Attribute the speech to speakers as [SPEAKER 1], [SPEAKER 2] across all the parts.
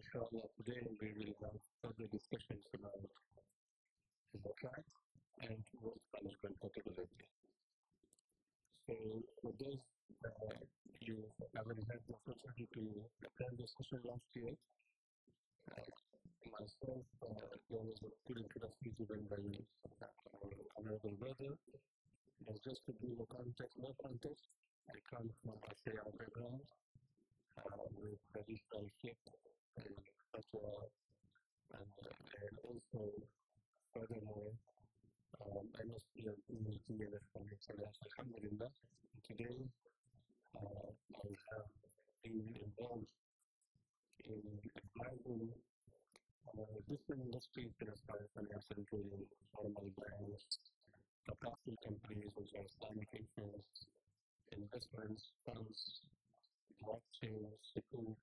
[SPEAKER 1] Inshallah, today we will have further discussions about Zakat and wealth management particularly. So, for those you haven't had the opportunity to attend the session last year, myself, there was a good introduction given by our honorable brother. And just to give a context, more context, I come from a Sharia background with traditional faith and fatwa, and also furthermore, MSc and PhD in Islamic Studies. Alhamdulillah, today I have been involved in advising different industries in Islamic finance, including formal banks, capital companies, which are Islamic influence, investments, funds, blockchain, sukuk,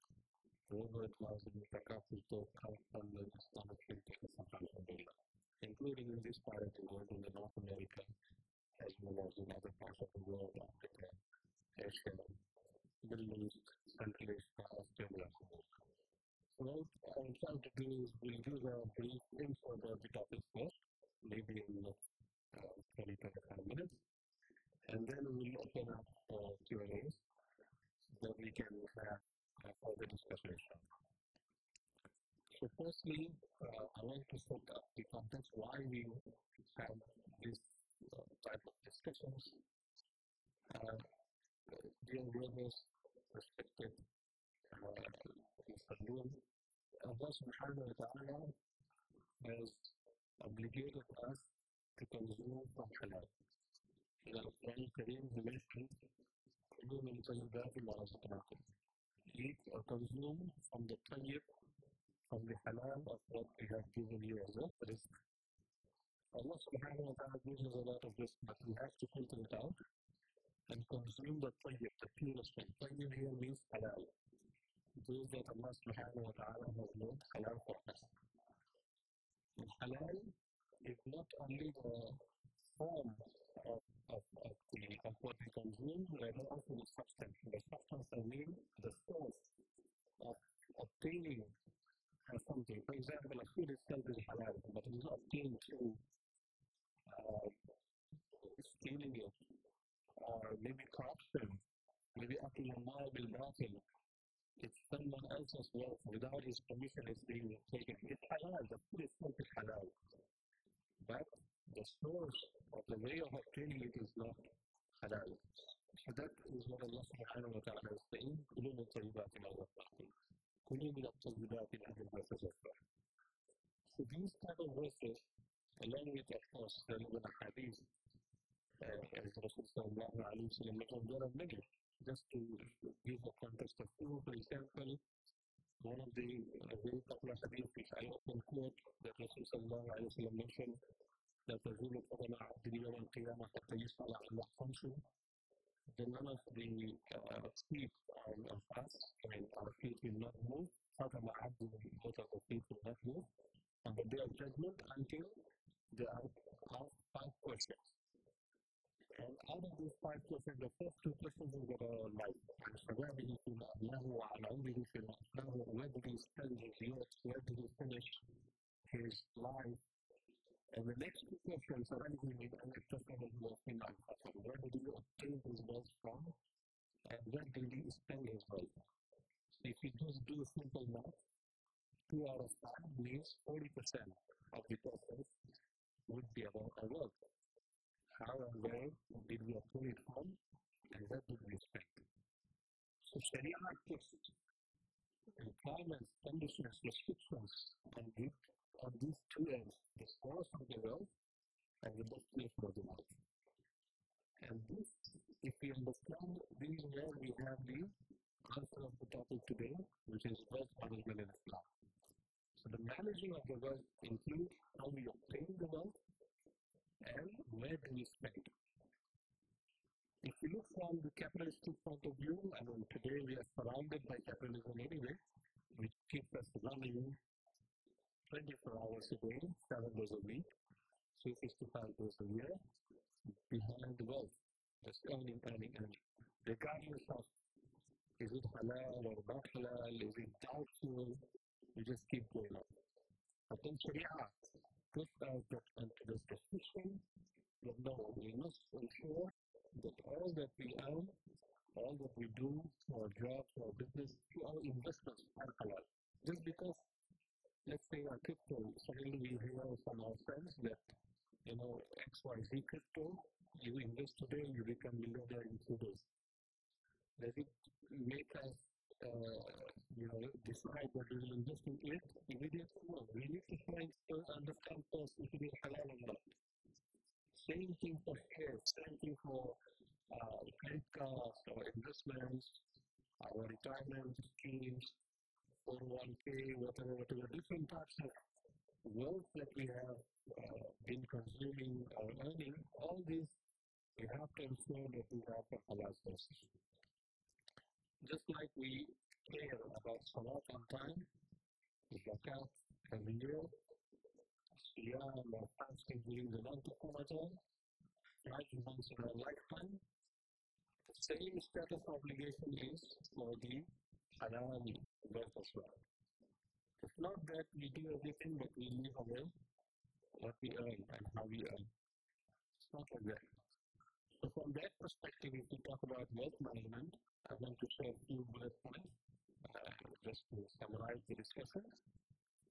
[SPEAKER 1] robo-advising, capital, crowdfunding, Islamic fintech, alhamdulillah, including in this part of the world, in North America, as well as in other parts of the world, Africa, Asia, Middle East, Central Asia, Australia. So what I'm trying to do is we'll give a brief intro about the topic first, maybe in 20-25 minutes, and then we'll open up Q&As so that we can have further discussion. So firstly, I want to set up the context why we have this type of discussions. Dear brothers, respected Sultan, Allah subhanahu wa ta'ala has obligated us to consume from halal. In the Quran Kareem, he mentioned, كلوا من طيبات ما رزقناكم. Eat or consume from the tayyib, from the halal of what we have given you as a risk. Allah subhanahu wa ta'ala gives us a lot of risk, but we have to filter it out and consume the tayyib, the purest one. Tayyib here means halal. Those that Allah subhanahu wa ta'ala has made halal for us. And halal is not only the form of what we consume, but also the substance. The substance I mean the source of obtaining something. For example, a food itself is halal, but it is obtained through stealing it, or maybe corruption, maybe akil al-mal bil-batil. It's someone else's wealth without his permission is being taken. It's halal, the food itself is halal. But the source of the way of obtaining it is not halal. So that is what Allah subhanahu wa ta'ala is saying. كُلُوا مِنْ طَيِّبَاتِ مَا رَزَقْنَاكُمْ. كُلُوا مِنَ الطَّيِّبَاتِ الْأَرْضِ verses. So these type of verses, along with of course relevant hadith, as Rasul sallallahu alayhi wa sallam mentioned, there are many. Just to give a context of two, for example, one of the very popular hadith which I often quote that Rasul sallallahu alayhi wa sallam mentioned that تزول قدم عبد يوم القيامة حتى يسأل عن خمس. The none of the feet of us, our feet will not move. قدم عبد both of the feet will not move on the day of judgment until they are asked 5 questions. And out of these 5 questions, the first 2 questions will get our life. Where did he feel Allah and only he feel where did he spend his years? Where did he finish his life? And the next 2 questions are anything in where did he obtain his wealth from? And where did he spend his wealth? So if you just do simple math, 2 out of 5 means 40% of the questions would be about our wealth. How and where did we obtain it from, and where did we spend? So Sharia puts requirements, conditions, restrictions on these 2 ends, the source of the wealth and the destination of the wealth. And this, if we understand, this is where we have the answer of the topic today, which is wealth management in Islam. So the managing of the wealth includes how we obtain the wealth and where do we spend. If we look from the capitalistic point of view, today we are surrounded by capitalism anyway, which keeps us running 24 hours a day, 7 days a week, 365 days a year, behind the wealth, just earning. Regardless of is it halal or not halal, is it doubtful, You just keep going on. But in Sharia, puts us into this position that no, we must ensure that all that we earn, all that we do, our jobs, our business, our investments are halal. Just because, let's say, our crypto, suddenly we hear from our friends that, XYZ crypto, you invest today, you become millionaire in 2 days. Does it make us, decide that we will invest in it immediately? No, we need to understand first if it is halal or not. Same thing for shares, same thing for credit cards, our investments, our retirement schemes, 401k, whatever, different types of wealth that we have been consuming or earning, all these we have to ensure that we have a halal source. Just like we care about Salat on time, Zakat every year, Siyam or fasting during the month of Ramadan, 5 months in our lifetime, the same status obligation is for the halal wealth as well. It's not that we do everything, but we leave away what we earn and how we earn. It's not like that. So from that perspective, if we talk about wealth management, I want to share a few bullet points just to summarize the discussion.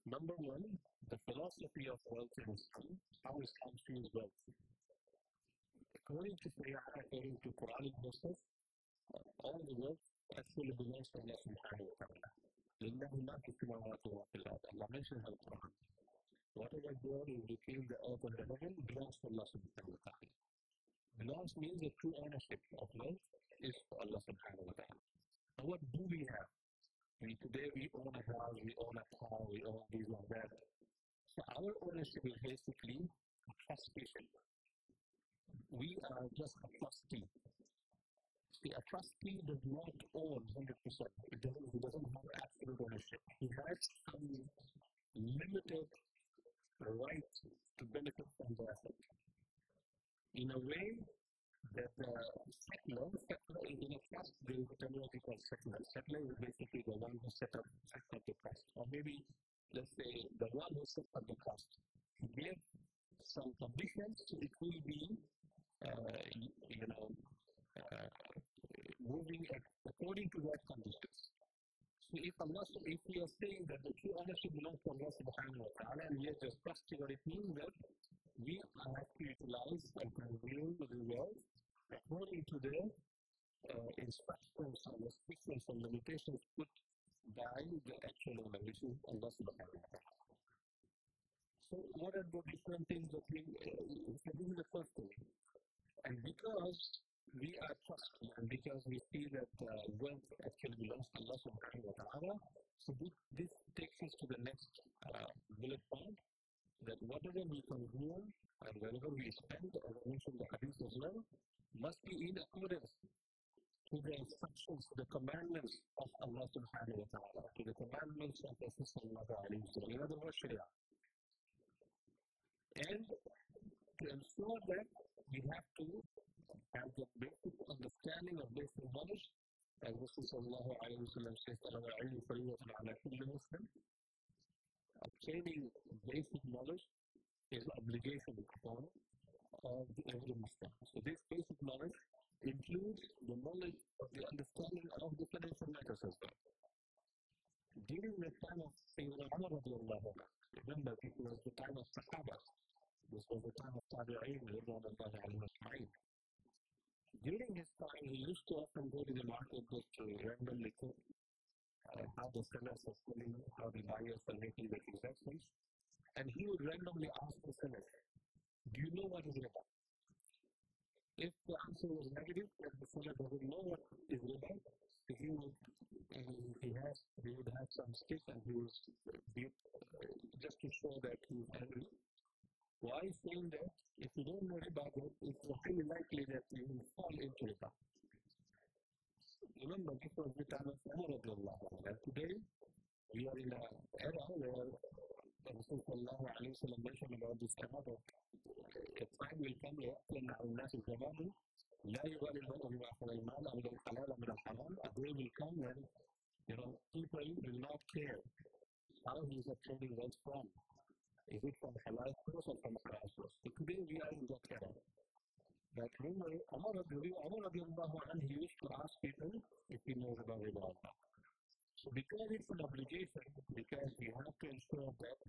[SPEAKER 1] Number one, the philosophy of wealth in Islam, how Islam sees wealth. According to Sharia, according to Quranic verses, all the wealth actually belongs to Allah subhanahu wa ta'ala. لله ما في السماوات وما في الأرض. Allah mentions in the Quran. Whatever there is between the earth and the heaven belongs to Allah subhanahu wa ta'ala. Belongs means the true ownership of wealth is for Allah subhanahu wa ta'ala. Now what do we have? Today we own a house, we own a car, we own this and that. So our ownership is basically a trustee. We are just a trustee. See, a trustee does not own 100%. He doesn't have absolute ownership. He has some limited right to benefit from the asset. In a way that settler is in a trust, there is a terminology called settler. Settler is basically the one who set up the trust. Or maybe, let's say, the one who set up the trust. He gave some conditions, so it will be, moving according to that conditions. So if we are saying that the true ownership belongs to Allah subhanahu wa ta'ala and we are just trusting, it means that we have to utilize and consume the wealth according to the instructions and restrictions and limitations put by the actual owner, which is Allah subhanahu wa ta'ala. So what are the different things that this is the first thing. And because we are trusting and because we see that wealth actually belongs to Allah subhanahu wa ta'ala, so this takes us to the next bullet point, that whatever we consume and wherever we spend, as I mentioned the hadith as well, must be in accordance to the instructions, to the commandments of Allah subhanahu wa ta'ala, to the commandments of Rasul sallallahu alayhi wa sallam, in other words, Sharia. And to ensure that we have to have the basic understanding of basic knowledge, as Rasul sallallahu alayhi wa sallam says, obtaining basic knowledge is obligation upon every Muslim. So this basic knowledge includes the knowledge of the understanding of the financial matters as well. During the time of Sayyidina Umar radiallahu anhu, remember this was the time of Sahaba, this was the time of Tabi'in radiallahu anhu. During his time, he used to often go to the market just to randomly cook how the sellers are selling, how the buyers are making the transactions, and he would randomly ask the sellers, do you know what is riba? If the answer was negative, that the seller doesn't know what is riba, he would have some stick and he would just to show that he is angry. Why saying that if you don't know riba, it's highly likely that you will fall into riba. Remember, this was the time of Umar radiallahu anhu. And today, we are in an era where Rasul sallallahu alayhi wa sallam mentioned about this era that a time will come when الناس الزمان لا يبالي المرء بما أخذ المال أو الحلال من الحرام. A day will come when people will not care how he is obtaining wealth from. Is it from halal source or from haram source? So today we are in that era. That Umar radiallahu anhu, he used to ask people if he knows about riba or not. So because it's an obligation, because we have to ensure that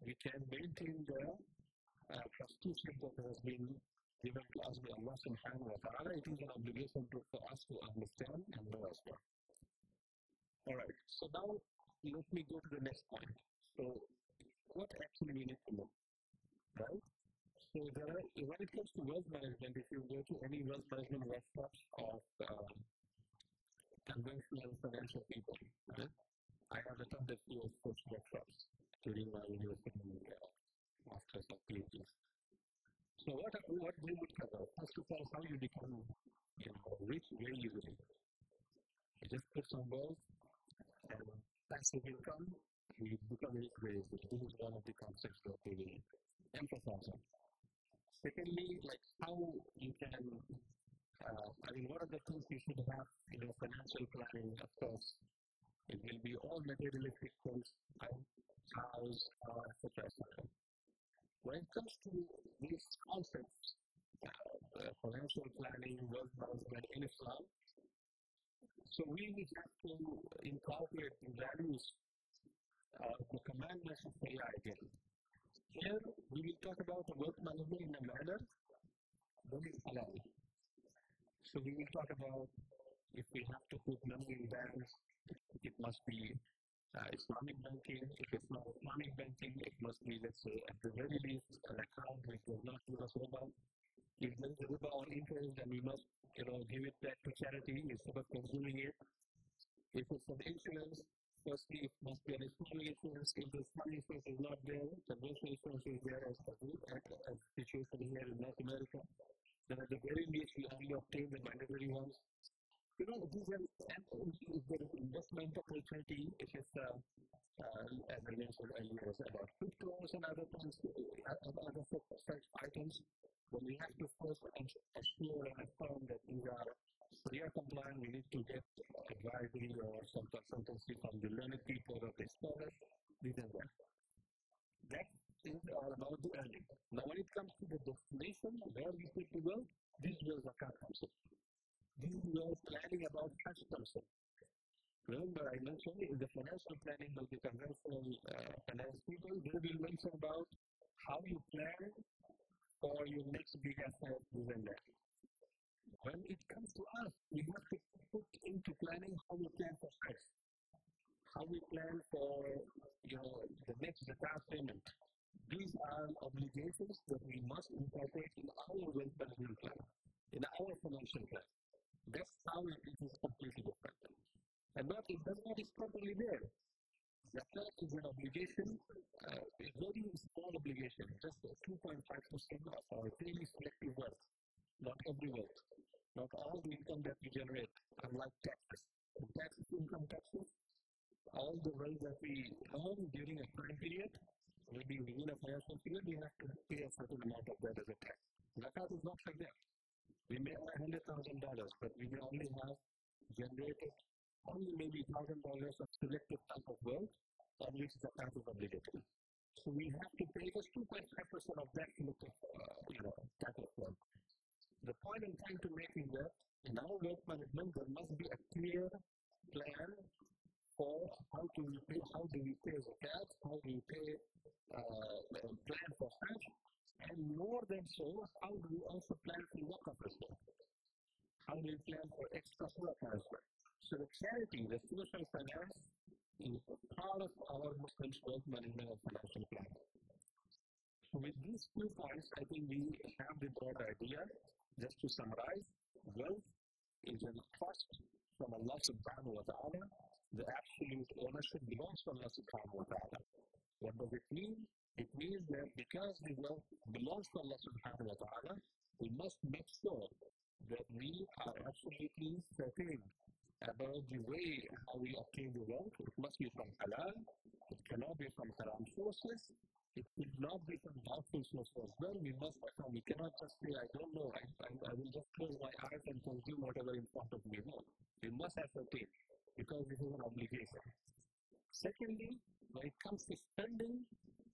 [SPEAKER 1] we can maintain the trusteeship that has been given to us by Allah subhanahu wa ta'ala, it is an obligation for us to understand and know as well. Alright, so now let me go to the next point. So what actually we need to know, right? So when it comes to wealth management, if you go to any wealth management workshops of conventional financial people, right? I have attended few of such workshops during my university masters or PhDs. So what they would cover? First of all, how you become rich very easily. You just put some wealth and passive income, you become rich very easily. This is one of the concepts that they will emphasize on. Secondly, like how you can, what are the things you should have in your financial planning? Of course, it will be all materialistic things, house, etc. When it comes to these concepts, financial planning, wealth management in Islam, so we have to incorporate the values of the commandments of Sharia again. Here, we will talk about wealth management in a manner that is halal. So we will talk about if we have to put money in banks, it must be Islamic banking. If it's not Islamic banking, it must be, let's say, at the very least, an account which does not give us riba. If there is a riba on interest, then we must, give it back to charity instead of consuming it. If it's an insurance, firstly, it must be an Islamic insurance. If the Islamic insurance is not there, the national insurance is there as a situation here in North America. Then at the very least, we only obtain the mandatory ones. These are, if there is investment opportunity, if it's, as I mentioned earlier, about cryptos and other things, other such items, then we have to first assure and affirm that these are Sharia compliant. We need to get advisory or some consultancy from the learned people or the scholars, these and that. That is all about the earning. Now, when it comes to the destination, where we put the wealth, this is where Zakat comes in. This is where planning about Hajj comes in. Remember, I mentioned in the financial planning of the conventional finance people, they will mention about how you plan for your next big asset, this and that. When it comes to us, we have to put into planning how we plan for Hajj, how we plan for the next Zakat payment. These are obligations that we must incorporate in our wealth management plan, in our financial plan. That's how it is completely different. And if that not is properly there, Zakat is an obligation, a very small obligation, just 2.5% of our daily collective wealth, not every wealth, not all the income that we generate, unlike taxes. Income taxes, all the wealth that we earn during a time period, maybe within a financial period, we have to pay a certain amount of that as a tax. Zakat is not like that. We may earn $100,000, but we may only have generated only maybe $1,000 of selective type of wealth on which Zakat is obligatory. So we have to pay just 2.5% of that selective, type of wealth. The point I'm trying to make is that in our wealth management, there must be a clear plan for how do we pay Zakat, how do we pay plan for Hajj, and more than so, how do we also plan for Waqf as well? How do we plan for extra Sadaqah as well? So the charity, the social finance, is part of our Muslims' wealth management and financial planning. So with these few points, I think we have the broad idea. Just to summarize, wealth is a trust from Allah subhanahu wa ta'ala. The absolute ownership belongs to Allah subhanahu wa ta'ala. What does it mean? It means that because the wealth belongs to Allah subhanahu wa ta'ala, we must make sure that we are absolutely certain about the way how we obtain the wealth. It must be from halal. It cannot be from haram sources. It should not be from doubtful sources as well. We must affirm. We cannot just say, I don't know. I will just close my eyes and consume whatever in front of me. No. We must ascertain because this is an obligation. Secondly, when it comes to spending,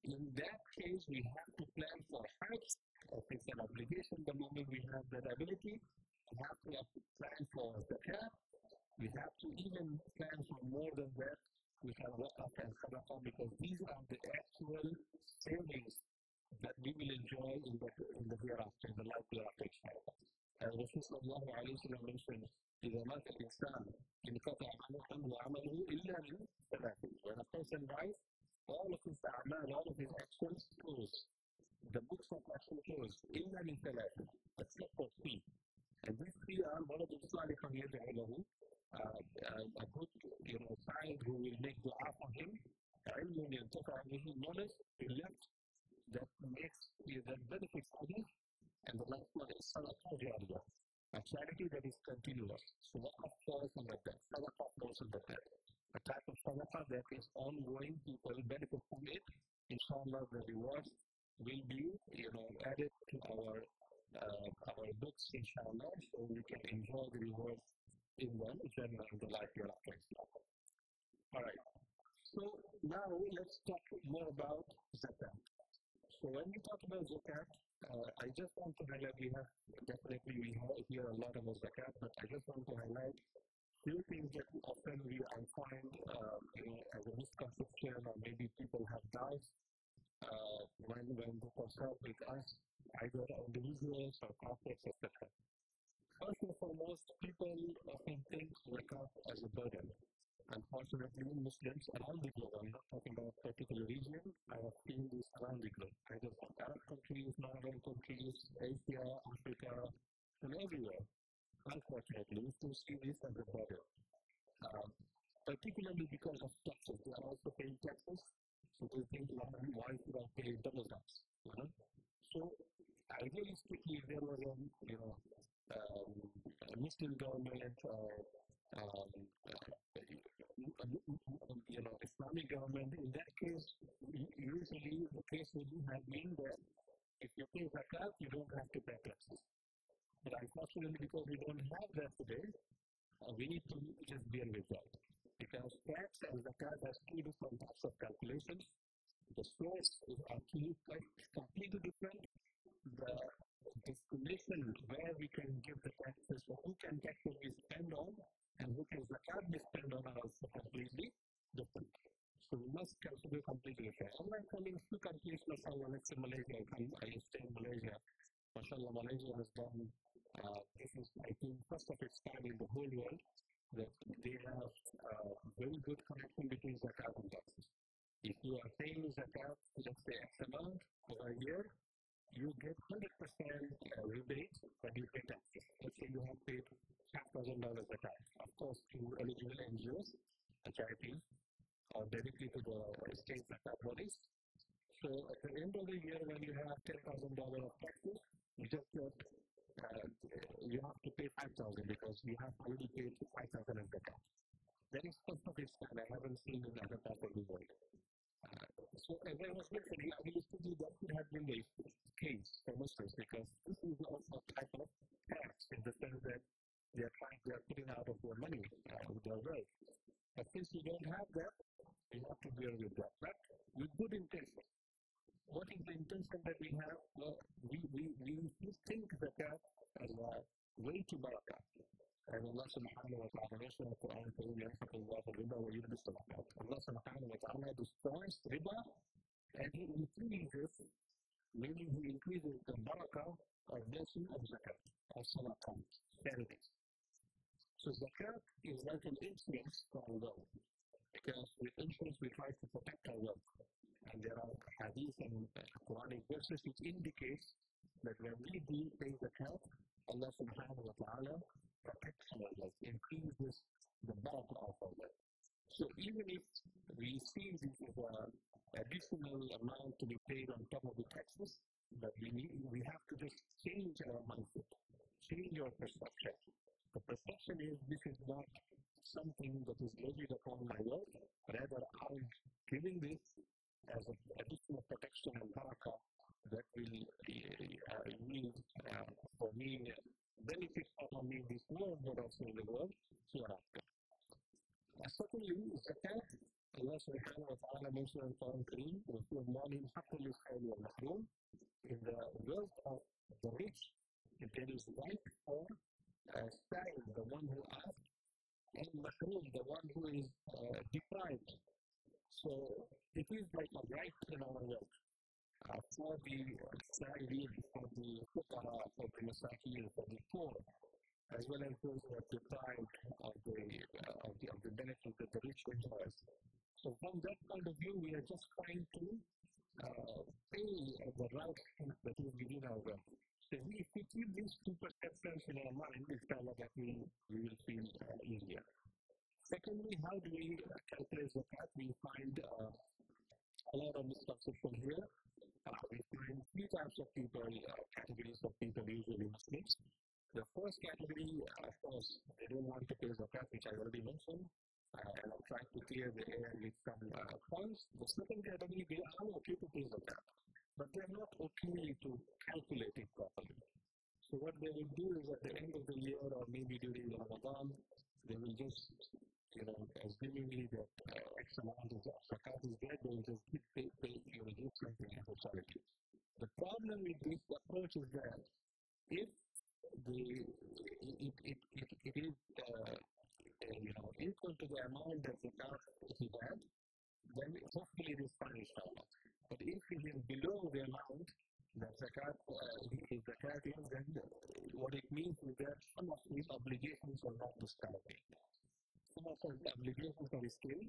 [SPEAKER 1] in that case, we have to plan for Hajj. If it's an obligation, the moment we have that ability, we have to plan for Zakat. We have to even plan for more than that. We can work up and sadaqah because these are the actual savings that we will enjoy in the hereafter, in the life hereafter. As Rasul sallallahu alayhi wa sallam mentioned, إذا مات الإنسان انقطع عنه عمله إلا من ثلاث. When a person dies, all of his a'mal, all of his actions close. The books of action close. إلا من ثلاث, except for three. And these three are ولد صالح يدعو له, a good, child who will make dua for him, علم ينتفع به, knowledge he left that benefits others, and the last one is sadaqah jariyah, a charity that is continuous. Sadaqah falls under that. Sadaqah falls under that. A type of sadaqah that is ongoing, people benefit from it. Inshallah, the rewards will be, added to our books, inshallah, so we can enjoy the rewards in the Jannah and the life hereafter. All right. So now let's talk more about Zakat. So when we talk about Zakat, I just want to highlight, we hear a lot about Zakat, but I just want to highlight few things that often I find, as a misconception, or maybe people have doubts when they consult with us, either individuals or corporates, etc. First and foremost, people often think Zakat as a burden. Unfortunately, Muslims around the globe, I'm not talking about a particular region, I have seen this around the globe, either from Arab countries, non-Arab countries, Asia, Africa, and everywhere. Unfortunately, to see this as a burden. Particularly because of taxes. They are also paying taxes, so they think, why should I pay double tax? So, ideally speaking, if there was a Muslim government or Islamic government, in that case, usually the case would have been that if you pay zakat, you don't have to pay taxes. But unfortunately, because we don't have that today, we need to just deal with that. Because tax and zakat has two different types of calculations. The source is actually completely different. The destination where we can give the taxes, or who can taxes be spent on, and who can zakat be spent on, are also completely different. So we must consider completely different. I'm not calling two countries, let's say Malaysia. I stay in Malaysia. MashaAllah, Malaysia has done, this is, I think, first of its kind in the whole world, that they have very good connection between zakat and taxes. If you are paying zakat, let's say X amount over a year, you get 100% rebate when you pay taxes. Let's say you have paid $5,000 zakat, of course, to eligible NGOs and charities, or directly to the state zakat bodies. So at the end of the year, when you have $10,000 of taxes, you just get, you have to pay 5,000 because you have already paid 5,000 as zakat. That is first of its kind. I haven't seen in other parts of the world. So as I was mentioning, obviously that could have been the case for Muslims because this is also a type of tax in the sense that they are putting out of their money, with their wealth. But since you don't have that, you have to deal with that. But with good intention. What is the intention that we have? Well, we think zakat as a way to barakah. And Allah subhanahu wa ta'ala mentioned in the Quran, يَنْفَقُ اللَّهُ الرِّبَا وَيُرْبِي الصَّدَقَاتِ. Allah subhanahu wa ta'ala destroys riba and He increases, meaning He increases the barakah or blessing of zakat, or sadaqah, charities. So zakat is like an insurance for our wealth, because with insurance we try to protect our wealth. And there are hadith and Quranic verses which indicates that when we do pay zakat, Allah subhanahu wa ta'ala protects our wealth, increases the barakah of our wealth. So even if we see this as an additional amount to be paid on top of the taxes, but we have to just change our mindset, change our perception. The perception is this is not something that is levied upon my wealth, rather I'm giving this as an additional protection and barakah that will yield for me benefits not only in this world but also in the world hereafter. Secondly, zakat Allah subhanahu wa ta'ala mentioned in Quran Kareem, وَفِي أَمْوَالِهِمْ حَقٌّ لِلسَّائِلِ وَالْمَحْرُومِ. In the wealth of the rich, there is right for Sa'il, the one who asks, and Mahroom, the one who is deprived. So it is like a right in our wealth for the Sa'ilin, for the Fuqara, for the Masakin, for the poor, as well as those who are deprived of the benefit that the rich enjoys. So from that point of view, we are just trying to pay the right things that is within our wealth. So if we keep these two perceptions in our mind, inshallah, that we will feel easier. Secondly, how do we calculate zakat? We find a lot of misconceptions here. We find three types of people, categories of people, usually Muslims. The first category, of course, they don't want to pay zakat, which I already mentioned, and I'll try to clear the air with some points. The second category, they are okay to pay zakat, but they're not okay to calculate it properly. So what they will do is at the end of the year or maybe during Ramadan, they will just, assuming that X amount of zakat is there, they will just give something as a charity. The problem with this approach is that if it is equal to the amount that zakat he had, then hopefully it is fine, inshallah. But if it is below the amount that zakat is, then what it means is that some of his obligations are not discharged. Some of his obligations are still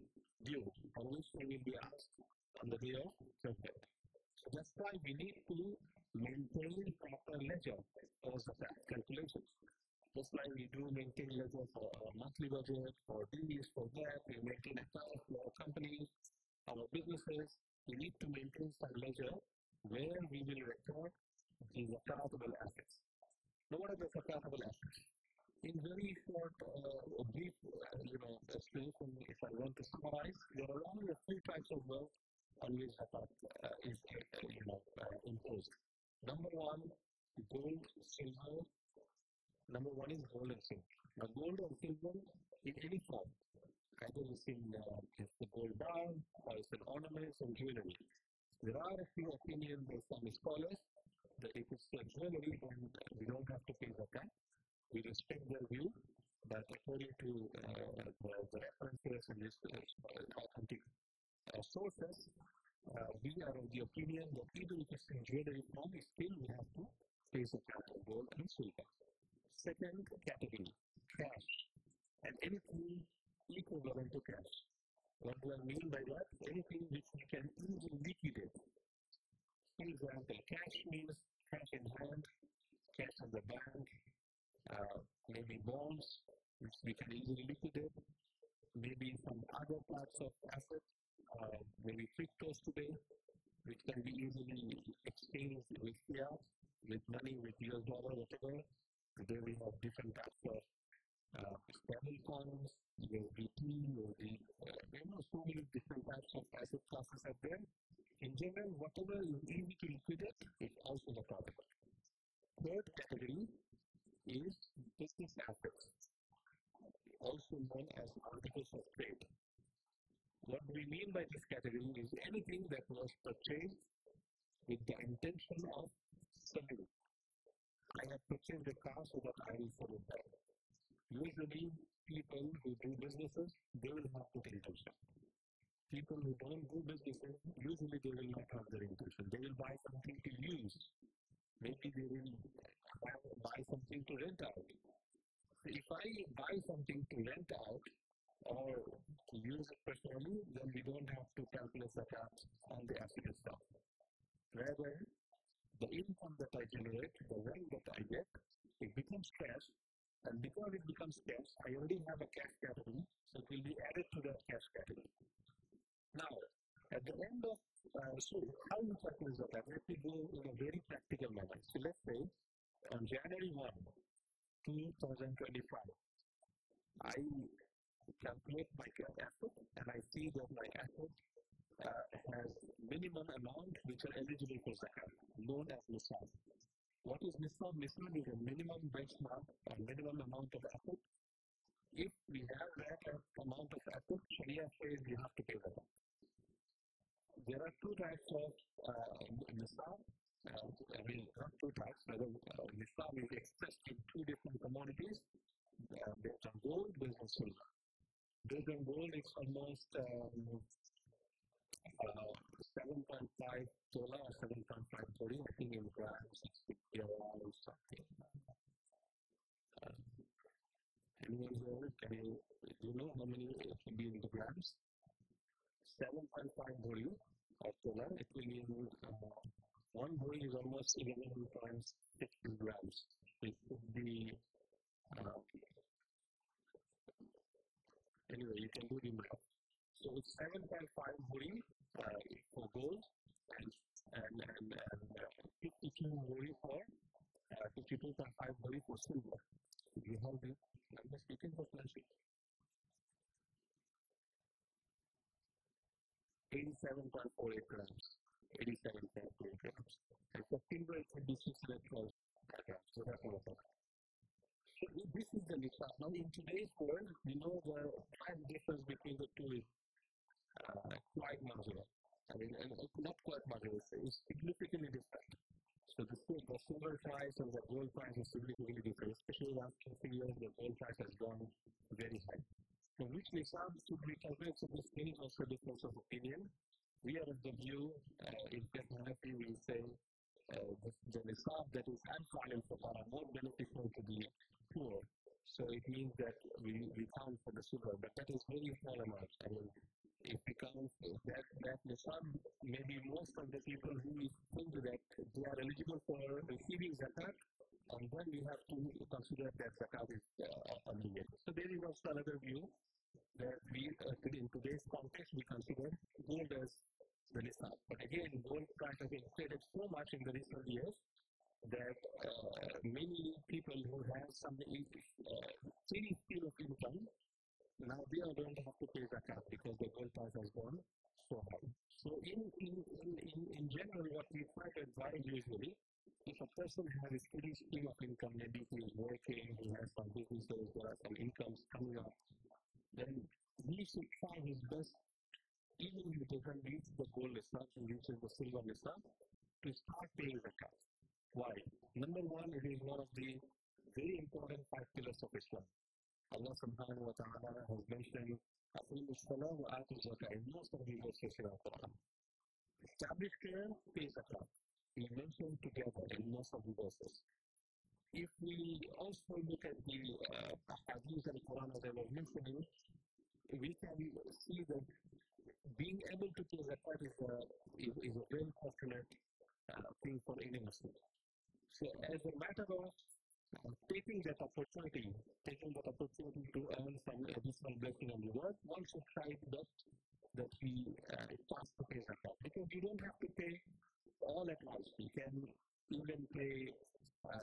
[SPEAKER 1] due, on which they will be asked on the day of judgment. So that's why we need to maintain proper ledger for zakat calculations. Just like we do maintain ledger for our monthly budget, for this, for that, we maintain accounts for our companies, our businesses. We need to maintain some ledger where we will record the zakatable assets. Now, what are the zakatable assets? In very short, brief, explanation, if I want to summarize, there are only a few types of wealth on which zakat is, imposed. Number one, gold, silver. Number one is gold and silver. Now, gold and silver in any form, either it's in it's the gold bar or it's an ornaments and jewelry. There are a few opinions by some scholars that if it's jewelry, then we don't have to pay zakat. We respect their view, but according to the references in this authentic sources, we are of the opinion that even if it's in jewelry form, still we have to pay zakat of gold and silver. Second category, cash, and anything equivalent to cash. What do I mean by that? Anything which we can easily liquidate. For example, cash means cash in hand, cash in the bank, maybe bonds, which we can easily liquidate, maybe some other types of assets, maybe cryptos today, which can be easily exchanged with fiat, with money, with US dollar, whatever. Today we have different types of stable coins, USDT, so many different types of asset classes are there. In general, whatever is easy to liquidate is also the problem. Third category is business assets, also known as articles of trade. What we mean by this category is anything that was purchased with the intention of selling. I have purchased a car so that I will sell it back. Usually, people who do businesses, they will have that intention. People who don't do businesses, usually they will not have that intention. They will buy something to use. Maybe they will buy something to rent out. So if I buy something to rent out or to use it personally, then we don't have to calculate zakat on the asset itself. Rather, the income that I generate, the rent that I get, it becomes cash. And because it becomes cash, I already have a cash category, so it will be added to that cash category. Now, at the end of, so how we calculate zakat? Let me go in a very practical manner. So let's say on January 1, 2025, I calculate my asset and I see that my asset has minimum amount which are eligible for zakat, known as nisab. What is nisab? Nisab is a minimum benchmark or minimum amount of asset If we have that amount of asset, Sharia says you have to pay that. There are two types of nisab. Not two types, rather, nisab is expressed in two different commodities based on gold, based on silver. Based on gold, it's almost 7.5 tola or 7.5 tori, I think in grams, it's around something. Anyone here, do you know how many it will be in the grams? 7.5 tori or tola, it will be in, one tori is almost 11.6 grams. It could be, uh, anyway, you can do the math. So it's 7.5 tori for gold and 52 tori for 52.5 tori for silver. You have the numbers taken for flashing. 87.48 grams. 87.48 grams. And for silver, it would be 612 grams. So that's what I'm. So this is the nisab. Now, in today's world, we know the price difference between the two is quite marginal. I mean, not quite marginal, it's significantly different. So the silver price and the gold price is significantly different, especially last 2 years, the gold price has gone very high. So which nisab should we calculate? So this is also difference of opinion. We are of the view, in Technology, we say the nisab that is unfallen are more beneficial to the poor. So it means that we count for the silver, but that is very small amount. I mean, if we count that nisab, maybe most of the people who think that they are eligible for receiving zakat, and then we have to consider that zakat is obligated. So there is also another view that we, in today's context, we consider gold as the nisab. But again, gold price has inflated so much in the recent years that many people who have some steady stream of income, now they are going to have to pay zakat because the gold price has gone so high. So in general, what we try to advise usually, if a person has a steady stream of income, maybe he is working, he has some businesses, there are some incomes coming up, then he should try his best, even if it doesn't reach the gold nisab, he reaches the silver nisab, to start paying zakat. Why? Number one, it is one of the very important 5 pillars of Islam. Allah subhanahu wa ta'ala has mentioned Aqimu as-salah wa atu zakah in most of the verses in the Quran. Establish prayer, pay zakat. He mentioned together in most of the verses. If we also look at the hadith and Quran as I was mentioning, we can see that being able to pay zakat is a very fortunate thing for any Muslim. So as a matter of taking that opportunity to earn some additional blessing and reward, one should try that we start to pay zakat. Because you don't have to pay all at once. You can even pay,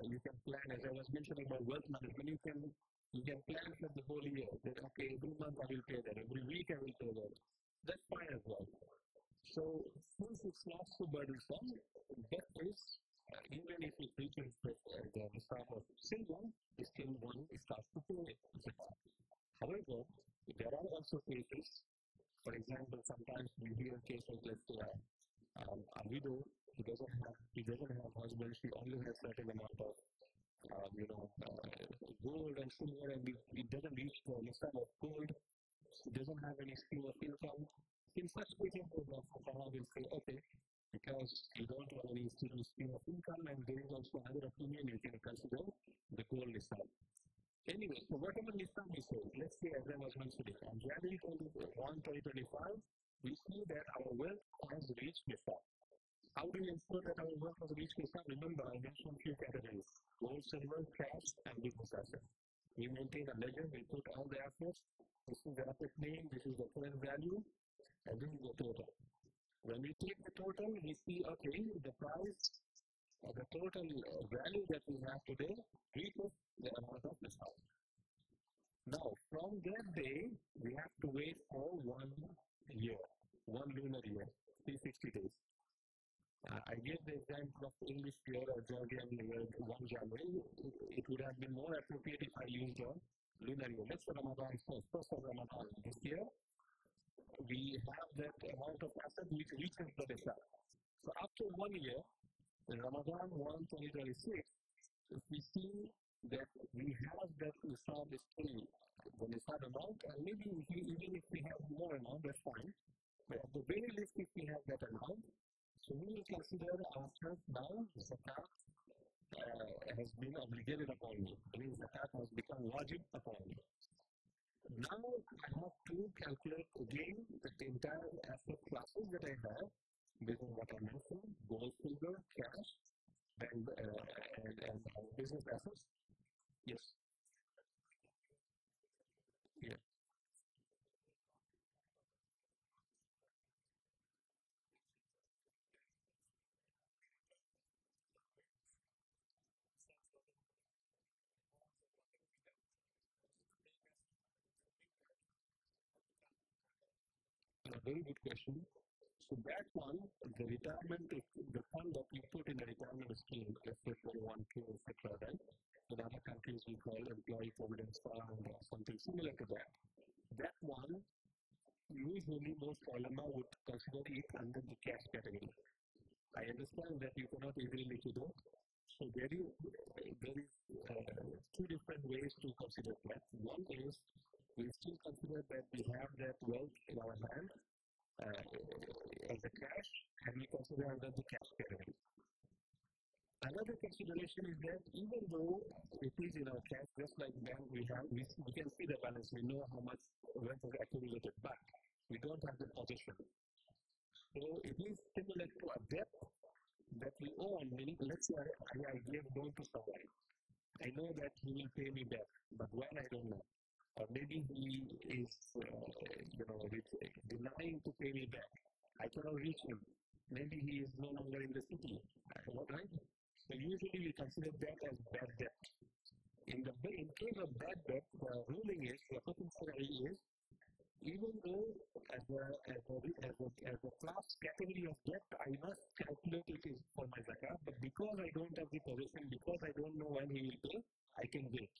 [SPEAKER 1] you can plan, as I was mentioning about wealth management, you can plan for the whole year. That, okay, every month I will pay that, every week I will pay that. That's fine as well. So since it's not so burdensome, that is, even if it reaches the nisab of silver, still one starts to pay it. However, there are also cases, for example, sometimes we hear cases, let's say, a widow, he doesn't have husband, she only has certain amount of gold and silver, and it doesn't reach the nisab of gold, she doesn't have any stream of income. In such cases, the Fuqaha will say, okay, because you don't have any stream of income, and there is also another opinion you can consider the gold nisab. Anyway, so whatever nisab we say, let's say as I was mentioning, on January 21, 2025, we see that our wealth has reached nisab. How do we ensure that our wealth has reached nisab? Remember, I mentioned few categories: gold, silver, cash, and business assets. We maintain a ledger, we put all the assets. This is the asset name, this is the current value, and this is the total. When we take the total, we see, okay, the price, the total value that we have today reaches the amount of nisab. Now, from that day, we have to wait for 1 year, 1 lunar year, 360 days. I gave the example of English year or Georgian year, 1 January. It would have been more appropriate if I used lunar year. Let's say Ramadan first of Ramadan this year, we have that amount of asset which reaches the nisab. So after 1 year, in Ramadan 1, 2026, if we see that we have that nisab still, the nisab amount, and maybe even if we have more amount, that's fine. But at the very least, if we have that amount, so we will consider ourselves now zakat has been obligated upon me. I mean, zakat has become wajib upon me. Now I have to calculate again the entire asset classes that I have based on what I mentioned: gold, silver, cash, and business assets. Yes. Yeah. A very good question. So that one, the retirement, the fund that you put in the retirement scheme, let's say 401k, etc., right? In other countries, we call employee provident fund or something similar to that. That one, usually most ulama would consider it under the cash category. I understand that you cannot easily liquidate. So there is two different ways to consider that. One is we still consider that we have that wealth in our hand as a cash, and we consider under the cash category. Another consideration is that even though it is in our cash, just like bank, we can see the balance, we know how much wealth is accumulated, but we don't have the possession. So it is similar to a debt that we own, meaning let's say I gave loan to someone. I know that he will pay me back, but when I don't know. Or maybe he is, denying to pay me back. I cannot reach him. Maybe he is no longer in the city. Right? So usually we consider that as bad debt. In case of bad debt, the ruling is, the Fiqh is, even though as a class category of debt, I must calculate it is for my zakat, but because I don't have the possession, because I don't know when he will pay, I can wait.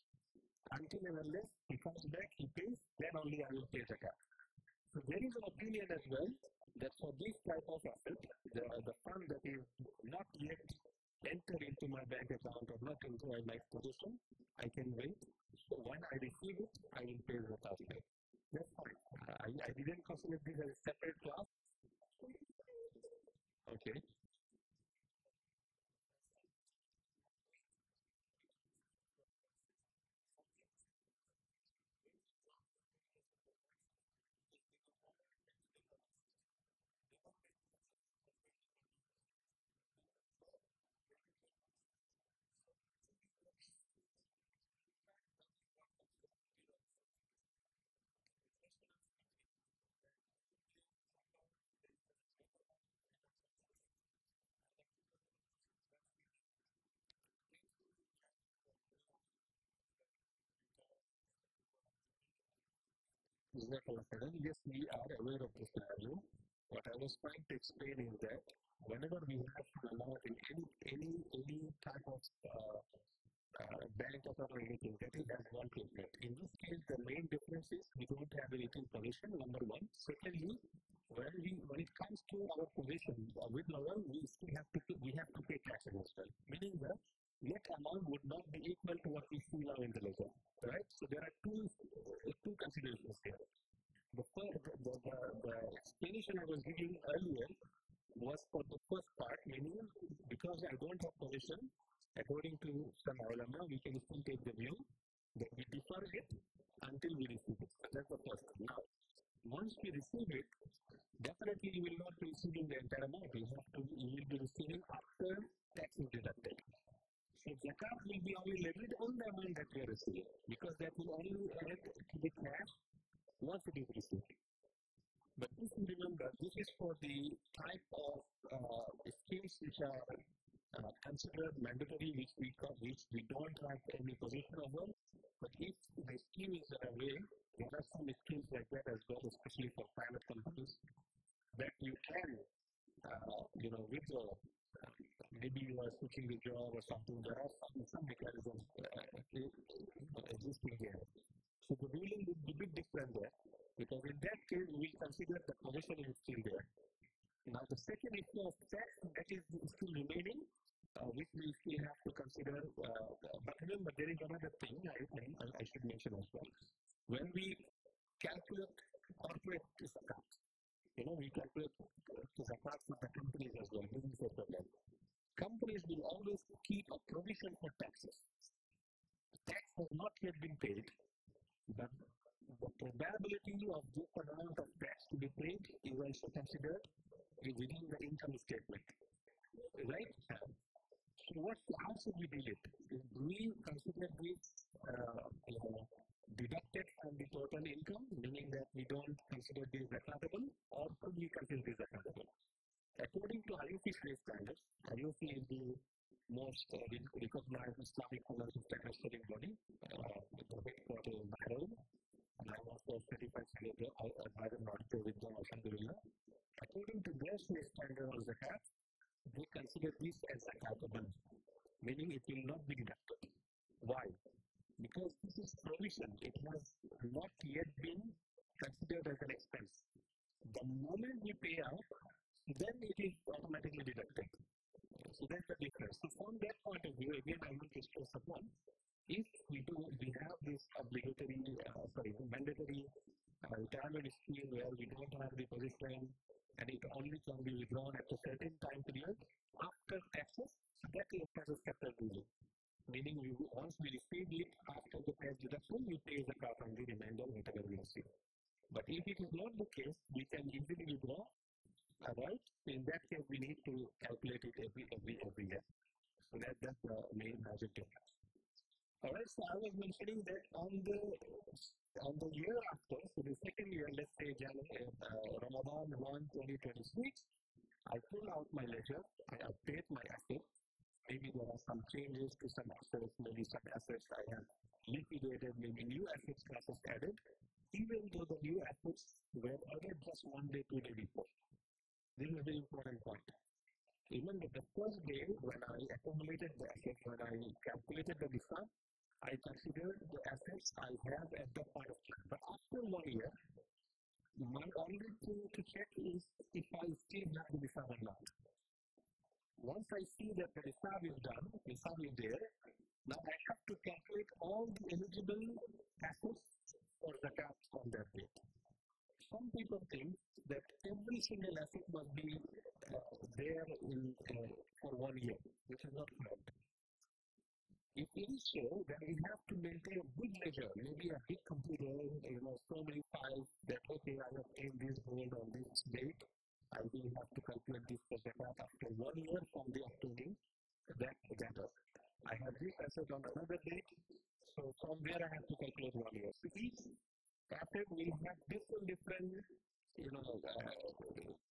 [SPEAKER 1] Until and unless he comes back, he pays, then only I will pay zakat. So there is an opinion as well that for this type of asset, the fund that is not yet entered into my bank account or not into my position, I can wait. So when I receive it, I will pay zakat. That's fine. I didn't consider this as a separate class. Okay. Yes, we are aware of this scenario. What I was trying to explain is that whenever we have to allow in any type of bank account or anything, that is as one treatment. In this case, the main difference is we don't have anything position, number one. Secondly, when it comes to our position with loan, we have to pay taxes as well. Meaning that net amount would not be equal to what we see now in the ledger. Right? So there are two considerations here. The explanation I was giving earlier was for the first part, meaning because I don't have permission, according to some ulama, we can still take the view that we defer it until we receive it. So that's the first thing. Now, once we receive it, definitely you will not be receiving the entire amount. You will be receiving after tax is deducted. So zakat will be only levied on the amount that we are receiving because that will only add to the cash once it is received. But if you remember, this is for the type of schemes which are considered mandatory, which we don't have any position over. But if the scheme is away, there are some schemes like that as well, especially for private companies, that you can, withdraw. Maybe you are switching the job or something. There are some mechanisms existing here. So the ruling would be a bit different there, because in that case we will consider the possession is still there. Now the second issue of tax that is still remaining, which we still have to consider. But remember, there is another thing I should mention as well. When we calculate corporate zakat, we calculate zakat for the companies as well, business as well. Companies will always keep a provision for taxes. Tax has not yet been paid, but the probability of this amount of tax to be paid is also considered within the income statement, right? So how should we deal it? Do we consider this deducted from the total income, meaning that we don't consider this accountable, or could we consider this accountable? According to IOC standards, IOC is the most recognized Islamic financial statement setting body, the headquarters in Bahrain, and I'm also a certified Bahrain auditor with them, Alhamdulillah. According to their standard of zakat, they consider this as zakatable, meaning it will not be deducted. Why? Because this is provision, it has not yet been considered as an expense. The moment we pay out, then it is automatically deducted. So that's the difference. So from that point of view, again, I want to stress upon, if we have this mandatory retirement scheme where we don't have the position and it only can be withdrawn at a certain time period after taxes, that is as a capital ruling. Meaning, once we receive it after the tax deduction, we pay the car on the remainder, whatever we receive. But if it is not the case, we can easily withdraw. Alright, in that case, we need to calculate it every year. So that's the main major difference. Alright, so I was mentioning that on the year after, so the second year, let's say Ramadan 1, 2026, I pull out my ledger, I update my assets. Maybe there are some changes to some assets, maybe some assets I have liquidated, maybe new assets classes added, even though the new assets were added just 1 day, 2 days before. This is a very important point. Remember, the first day when I accumulated the assets, when I calculated the nisab, I considered the assets I have at that point of time. But after 1 year, my only thing to check is if I still have the nisab or not. Once I see that the nisab is done, nisab is there, now I have to calculate all the eligible assets for zakat on that date. Some people think that every single asset must be there for 1 year, which is not correct. If it is so, then we have to maintain a good ledger, maybe a big computer, so many files that, okay, I have paid this gold on this date. I will have to calculate this for zakat after 1 year from the obtaining that asset. I have this asset on another date, so from there I have to calculate 1 year. So each asset will have different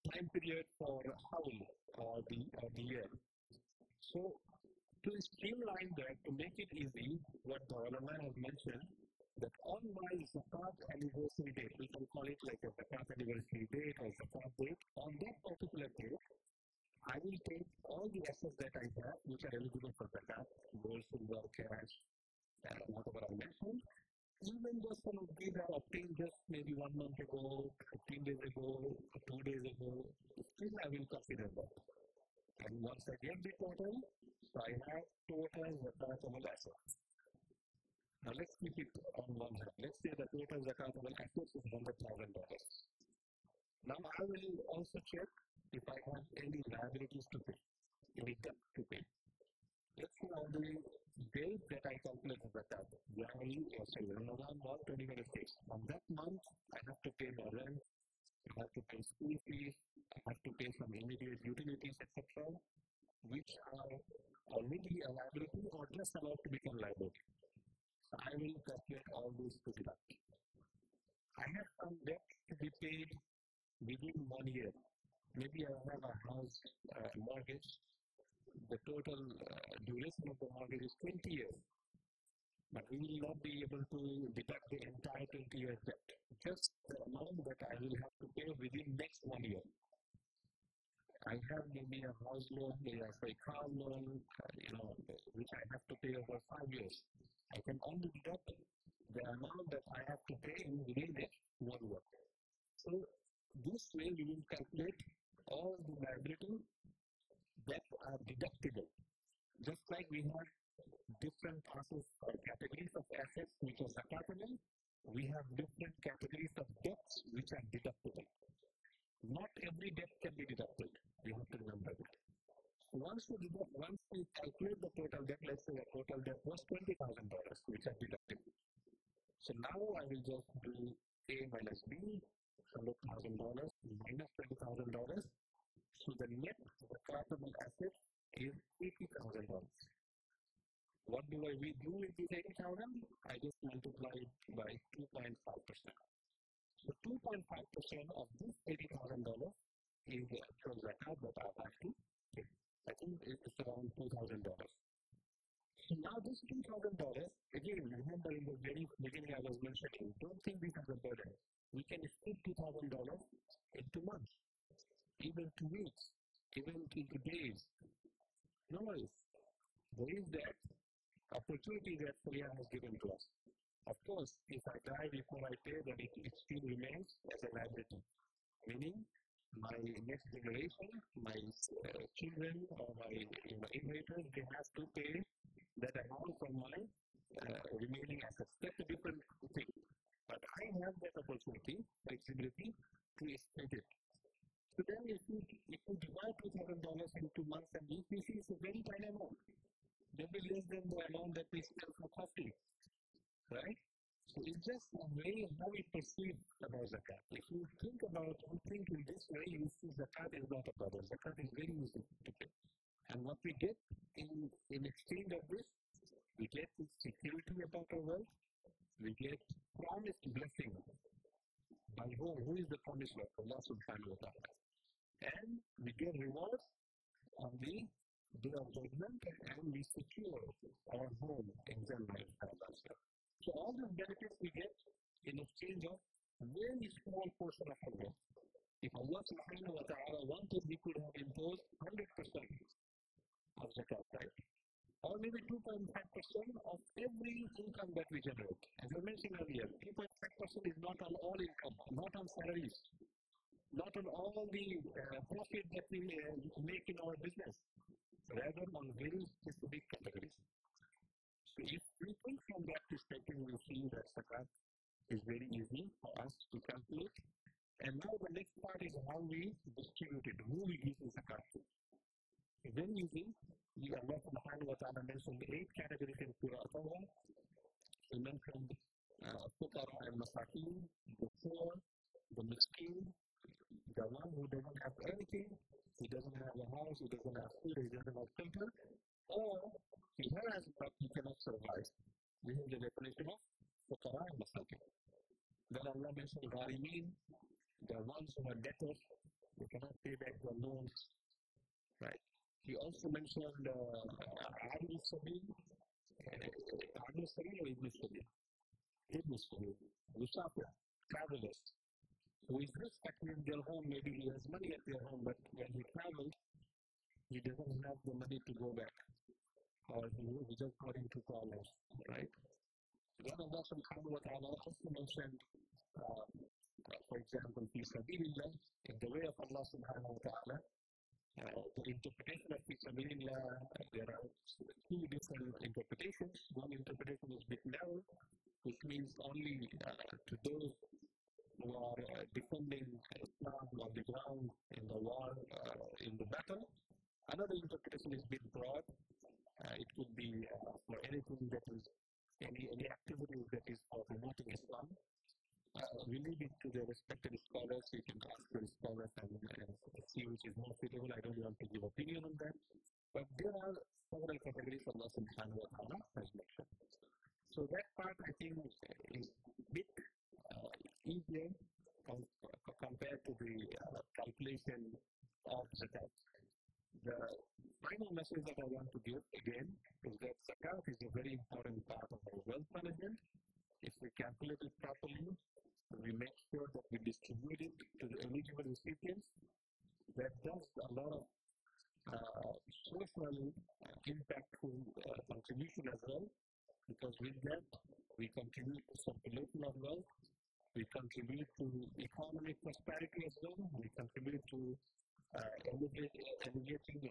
[SPEAKER 1] time period for howl or the year. So to streamline that, to make it easy, what the ulama has mentioned, that on my zakat anniversary date, we can call it like a zakat anniversary date or zakat date, on that particular date, I will take all the assets that I have, which are eligible for zakat, gold, silver, cash, whatever I mentioned. Even though some of these are obtained just maybe 1 month ago, 15 days ago, 2 days ago, still I will consider that. And once I get the total, so I have total zakatable assets. Now let's keep it on one hand. Let's say the total zakatable assets is $100,000. Now I will also check if I have any liabilities to pay, any debt to pay. Let's say on the date that I calculate the zakat, Ramadan 1, 2026. On that month, I have to pay my rent, I have to pay school fees, I have to pay some immediate utilities, etc., which are already a liability or just about to become liability. So I will calculate all these to deduct. I have some debt to be paid within 1 year. Maybe I have a house mortgage. The total duration of the mortgage is 20 years. But we will not be able to deduct the entire 20 years debt. Just the amount that I will have to pay within next 1 year. I have maybe a house loan, maybe a car loan, which I have to pay over 5 years. I can only deduct the amount that I have to pay within that 1 year. So this way we will calculate all the liabilities that are deductible. Just like we have different classes or categories of assets which are zakatable, we have different categories of debts which are deductible. Not every debt can be deducted. You have to remember that. Once we calculate the total debt, let's say the total debt was $20,000, which are deductible. So now I will just do A minus B, $100,000 minus $20,000. So the net zakatable asset is $80,000. What do we do with this 80,000? I just multiply it by 2.5%. So 2.5% of this $80,000 is the actual zakat that I have to pay. I think it's around $2,000. So now this $2,000, again, remember in the very beginning I was mentioning, don't think this as a burden. We can split $2,000 into months, even 2 weeks, even into days. No worries. There is that opportunity that Sharia has given to us. Of course, if I die before I pay, then it still remains as a liability. Meaning, my next generation, my children or my inheritors, they have to pay that amount from my remaining assets. That's a different thing. But I have that opportunity, flexibility to split it. So then if you divide $2,000 into months and weeks, you see it's a very tiny amount. They'll be less than the amount that we spend for coffee, right? So it's just a way how we perceive about zakat. If you think in this way, you see zakat is not a problem. Zakat is very easy to pay. And what we get in exchange of this, we get security about our wealth, we get promised blessing by whom? Who is the promised Lord? Allah subhanahu wa ta'ala. And we get rewards on the day of judgment and we secure our home in Jannah. So all these benefits we get in exchange of very small portion of our wealth. If Allah subhanahu wa ta'ala wanted, we could have imposed 100% of zakat, right? Or maybe 2.5% of every income that we generate. As I mentioned earlier, 2.5% is not on all income, not on salaries, not on all the profit that we make in our business, rather on very specific categories. So if we think from that perspective, we see that zakat is very easy for us to calculate. And now the next part is how we distribute it, who we give the zakat to. Very easy. Allah subhanahu wa ta'ala mentioned 8 categories in Surah Al-Tawbah. He mentioned Fuqara and Masakin, the poor, the miskin, the one who doesn't have anything, he doesn't have a house, he doesn't have food, he doesn't have shelter, or he has but he cannot survive. This is the definition of Fuqara and Masakin. Then Allah mentioned Gharimin, the ones who are debtors, they cannot pay back their loans, right? He also mentioned Adil Sabil, Adil Sabil or Ibn Sabil? Ibn Sabil, Musafir, travelers. So he's respecting their home, maybe he has money at their home, but when he travels, he doesn't have the money to go back. Or he just got into problems, right? Then Allah subhanahu wa ta'ala also mentioned, for example, fi sabilillah, in the way of Allah subhanahu wa ta'ala, the interpretation of Fisabilillah, there are 2 different interpretations. One interpretation is bit narrow, which means only to those who are defending Islam on the ground, in the war, in the battle. Another interpretation is bit broad. It could be for anything that is, any activity that is for promoting Islam. We leave it to the respected scholars. You can ask the scholars and see which is more suitable. I don't want to give opinion on that. But there are several categories Allah subhanahu wa ta'ala has mentioned. So that part I think is a bit easier compared to the calculation of zakat. The final message that I want to give again is that zakat is a very important part of our wealth management. If we calculate it properly, we make sure that we distribute it to the eligible recipients. That does a lot of social impactful contribution as well. because with that, we contribute to circulation of wealth, we contribute to economic prosperity as well, we contribute to alleviating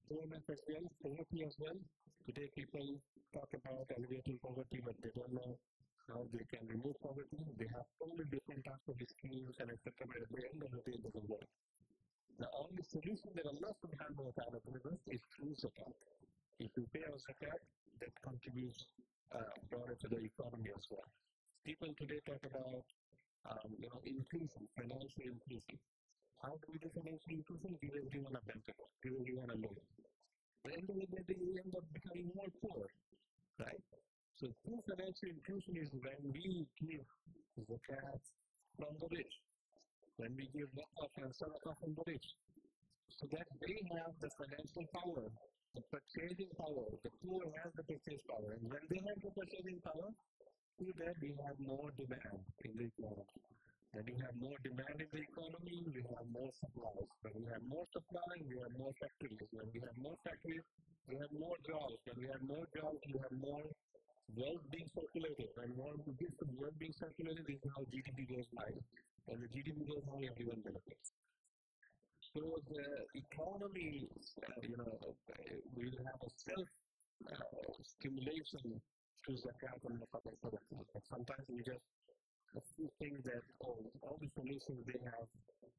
[SPEAKER 1] poorness as well, poverty as well. Today, people talk about alleviating poverty, but they don't know how they can remove poverty. They have totally different types of schemes and etc. But at the end of the day, it doesn't work. The only solution that Allah subhanahu wa ta'ala gives us is through zakat. If you pay our zakat, that contributes broader to the economy as well. People today talk about inclusion, financial inclusion. How do we do financial inclusion? Give everyone a bank account, give everyone a loan. At the end of the day, they end up becoming more poor, right? So true financial inclusion is when we give zakat from the rich, when we give zakah and sadaqah from the rich, so that they have the financial power, the purchasing power. The poor has the purchase power, and when they have the purchasing power, through that we have more demand in the economy. When you have more demand in the economy, we have more supplies. When we have more supply, we have more factories. When we have more factories, we have more jobs. When we have more jobs, we have more wealth being circulated. When more bits of wealth being circulated, this is how GDP goes high. When the GDP goes high, everyone benefits. So the economy, will have a self stimulation through zakat and sadaqah. But sometimes we just think that all the solutions they have,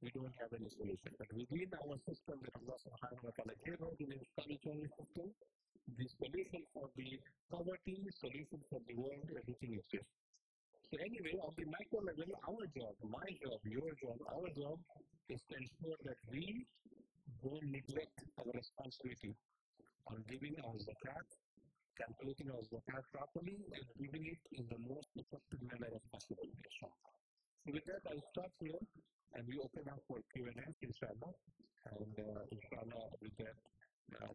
[SPEAKER 1] we don't have any solution. But within our system that Allah subhanahu wa ta'ala gave us in the Islamic system, the solution for the poverty, solution for the world, everything exists. So anyway, on the micro level, our job, my job, your job, our job is to ensure that we don't neglect our responsibility on giving our zakat, calculating our zakat properly, and giving it in the most effective manner as possible. So with that, I'll stop here and we open up for Q&A, inshallah. And inshallah, with that,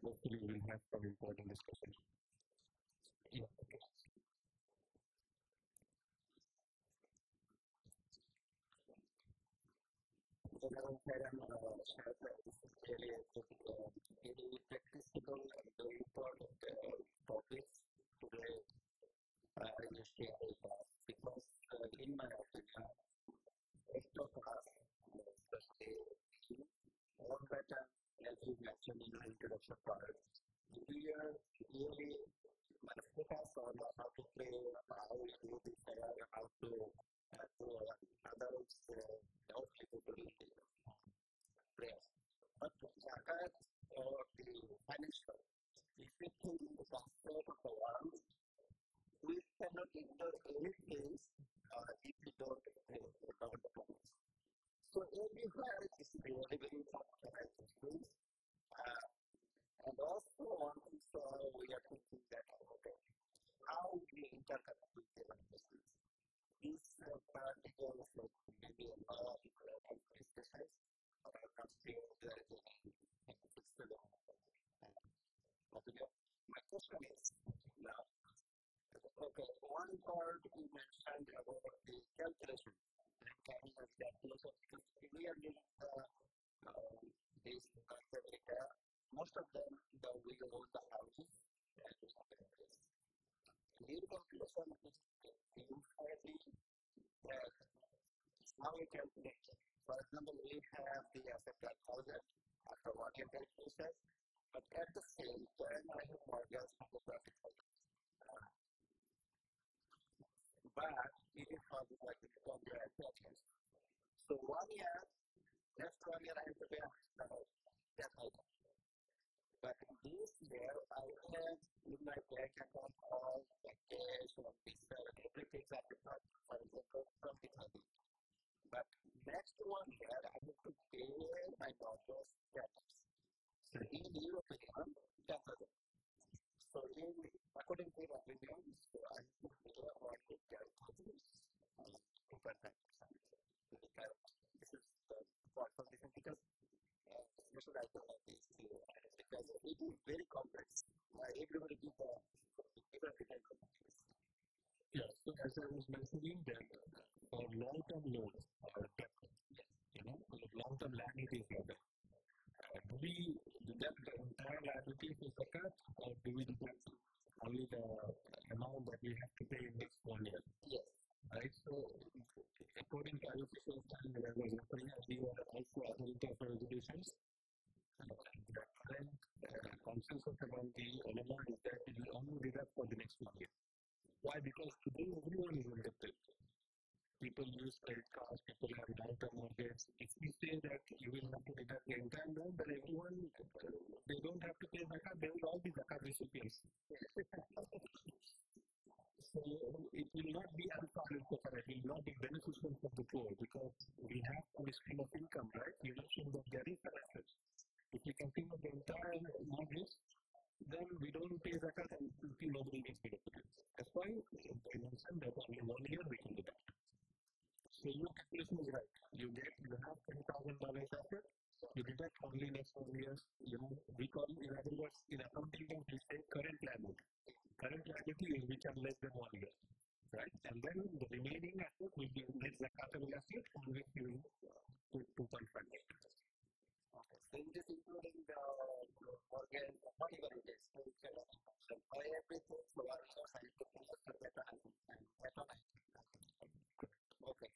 [SPEAKER 1] hopefully we'll have some important discussions. Yeah. So now this is really very practical and very important topics today I just share with us because in my opinion, most of us, especially one better, as you mentioned in the introduction part, we are really focus on how to play, how we do this, how to adults help people to play. But Zakat or the financial, if we think in the concept of the world, we cannot ignore anything if we don't pray about the promise. So everywhere is really very important. And also one thing we are thinking that how we interact with the languages. These particles like maybe a lot of discussions comes to the physical. My question is now, one part you mentioned about the calculation and kind of calculation because we are using this data. Most of them we own the houses and the calculation is usually how we calculate. For example, we have the asset thousand after 1 year calculation, but at the same time I have mortgage for the profit. But it is not like the contract purchase. So 1 year, next 1 year I have to pay that. But this year I have in my bank account all the cash or visa everything that is not for example from the money. But next 1 year I have to pay my daughter's debts. So in your opinion, that's it. So according to the opinion, so I have to pay about the debt this is the part of this because especially I don't like this because it is very complex. Everybody gives different complex. Yeah, so as I was mentioning that for long-term loans or debt, long-term liabilities like that, do we deduct the entire liability for zakat or do we deduct only the amount that we have to pay in next 1 year. Yes. Right? So, according to official standard, I was referring earlier, also authority of regulations, the current consensus among the ulama is that it will only deduct for the next 1 year. Why? Because today everyone is indebted. People use credit cards, people have long-term mortgages. If we say that you will have to deduct the entire loan, then everyone, they don't have to pay zakat, they will all be zakat recipients. So it will not be unfair for it will not be beneficial for the poor because we have a stream of income, right? You mentioned that there is an asset. If we continue the entire mortgage, then we don't pay zakat and nobody gets benefited. That's why they mentioned that only 1 year we can do that. So your calculation is right. You have $10,000 asset, you deduct only next 1 year. We call in other words in accounting terms we say current liability. Current liability is which are less than 1 year. Right? And then the remaining asset will be net zakatable asset on which you put 2.5. Okay. So it is including the mortgage, whatever it is. So buy everything, so what is your side to better and better. Okay.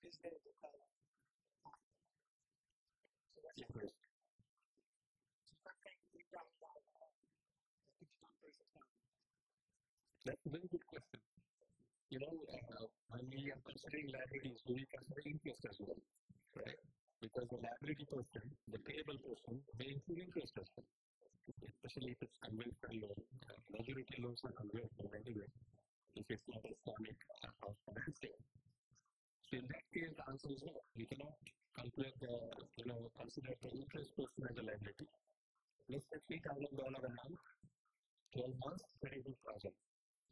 [SPEAKER 1] Is there yes. That's a very good question. When we are considering liabilities, we consider interest as well, right? Because the liability portion, the payable portion, may include interest as well, especially if it's conventional loan. Majority loans are conventional anyway, if it's not Islamic or financing. So in that case, the answer is no. You cannot calculate consider the interest portion as a liability. Let's say $3,000 a month, 12 months, 32,000.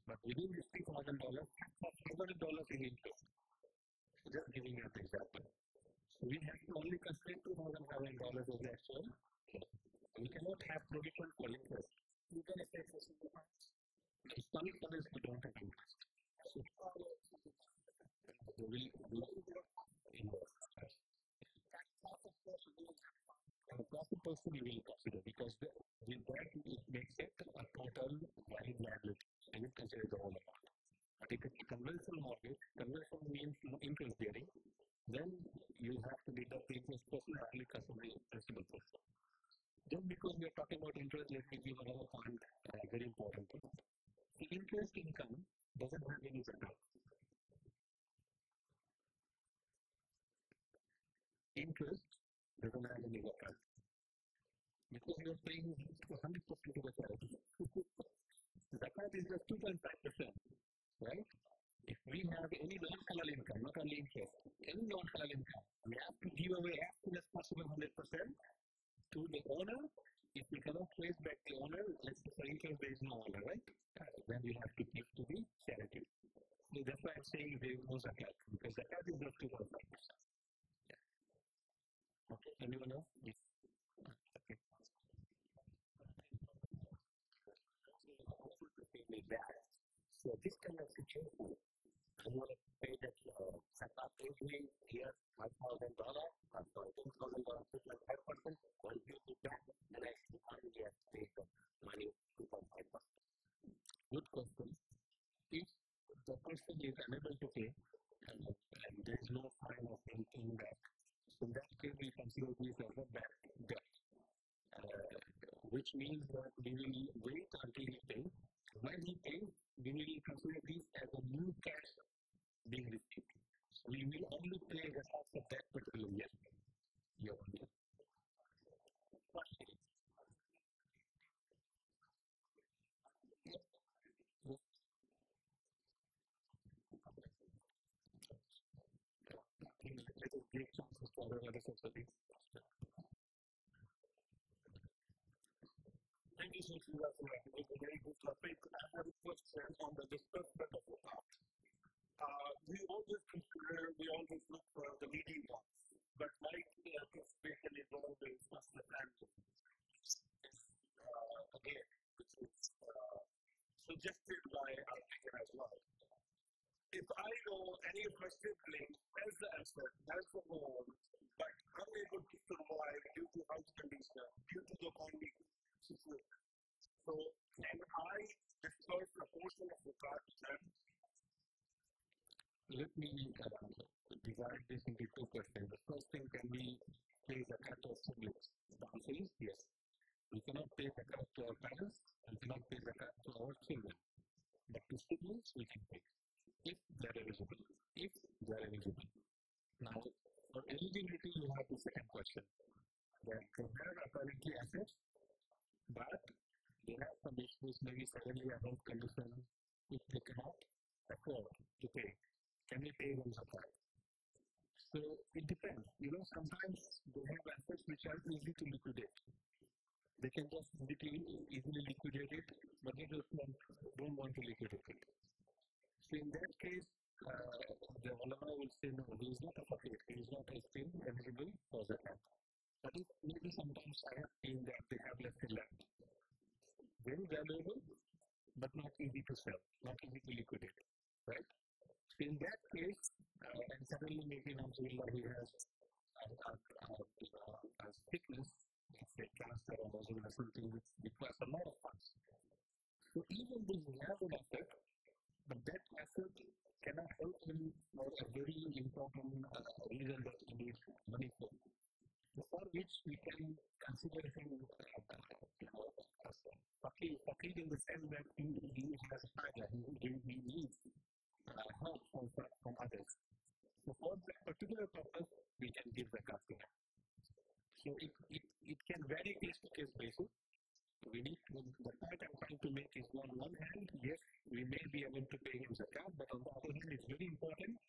[SPEAKER 1] But within this $3,000, $100 in interest. Just giving you an example. So we have to only consider $2,500 as the actual. We cannot have provision for interest. You can expect this in the past. The Islamic finance we don't have interest. So we will invest. And the profit person we will consider because with that it makes it a total valid liability and it considers the whole amount. But if it's a conventional mortgage, conventional means interest bearing, then you have to deduct the interest portion and only consider the principal portion. Just because we are talking about interest, let me give another point, very important point. The interest income doesn't have any zakat. Interest doesn't have any zakat. Because you are paying 100% to the charity. Zakat is just 2.5%, right? If we have any non-halal income, not only interest, any non-halal income, we have to give away as soon as possible 100% to the owner. If we cannot trace back the owner, let's say for interest there is no owner, right? Then we have to give to the charity. So that's why I'm saying there is no zakat, because zakat is just 2.5%. Yeah. Okay, anyone else? Yes. Okay. So this kind of situation, I want to pay that zakat every year $5,000 or $10,000, 2.5%. Once you do that, the next 1 year pay the money 2.5%. Good question. If the person is unable to pay and there is no sign of anything back, so in that case we consider this as a bad debt. Which means that we will wait until he pays. When he pays, we will consider this as a new cash being received. So we will only pay the cost of that particular year on year. Let us give chances to other societies. Thank you, Sultan. It's a very good topic. I have a question on the disbursement of the part. We always look for the leading ones, but my participation is always the family. Again, which is suggested by our teacher as well. If I know any of my siblings has the asset, has the home, but unable to survive due to health condition, due to the economic situation, so can I disperse a portion of the card to them? Let me divide this into two questions. The first thing, can we pay zakat to our siblings? The answer is yes. We cannot pay zakat to our parents, and we cannot pay zakat to our children. But to siblings, we can pay if they're eligible. If they're eligible. Now, for eligibility, you have the second question. That they have apparently assets, but they have some issues, maybe suddenly a health condition, if they cannot afford to pay. Can we pay them zakat? So it depends. Sometimes they have assets which are easy to liquidate. They can just easily liquidate it, but they just don't want to liquidate it. So in that case, the ulama will say, no, he is not a fakir, he is not a still eligible for zakat. But if maybe sometimes I have seen that they have left it left. Very valuable, but not easy to sell, not easy to liquidate, right? So in that case, and suddenly maybe Alhamdulillah he has a sickness, let's say cancer or something which requires a lot of funds. So even though he has an asset, but that asset cannot help him for a very important reason that he needs money for. So for which we can consider him as fakir in the sense that he has a father, he needs help from others. So for that particular purpose, we can give zakat to him. So it can vary case to case basis. We need to, the point I'm trying to make is on one hand, yes, we may be able to pay him zakat, but on the other hand, it's very important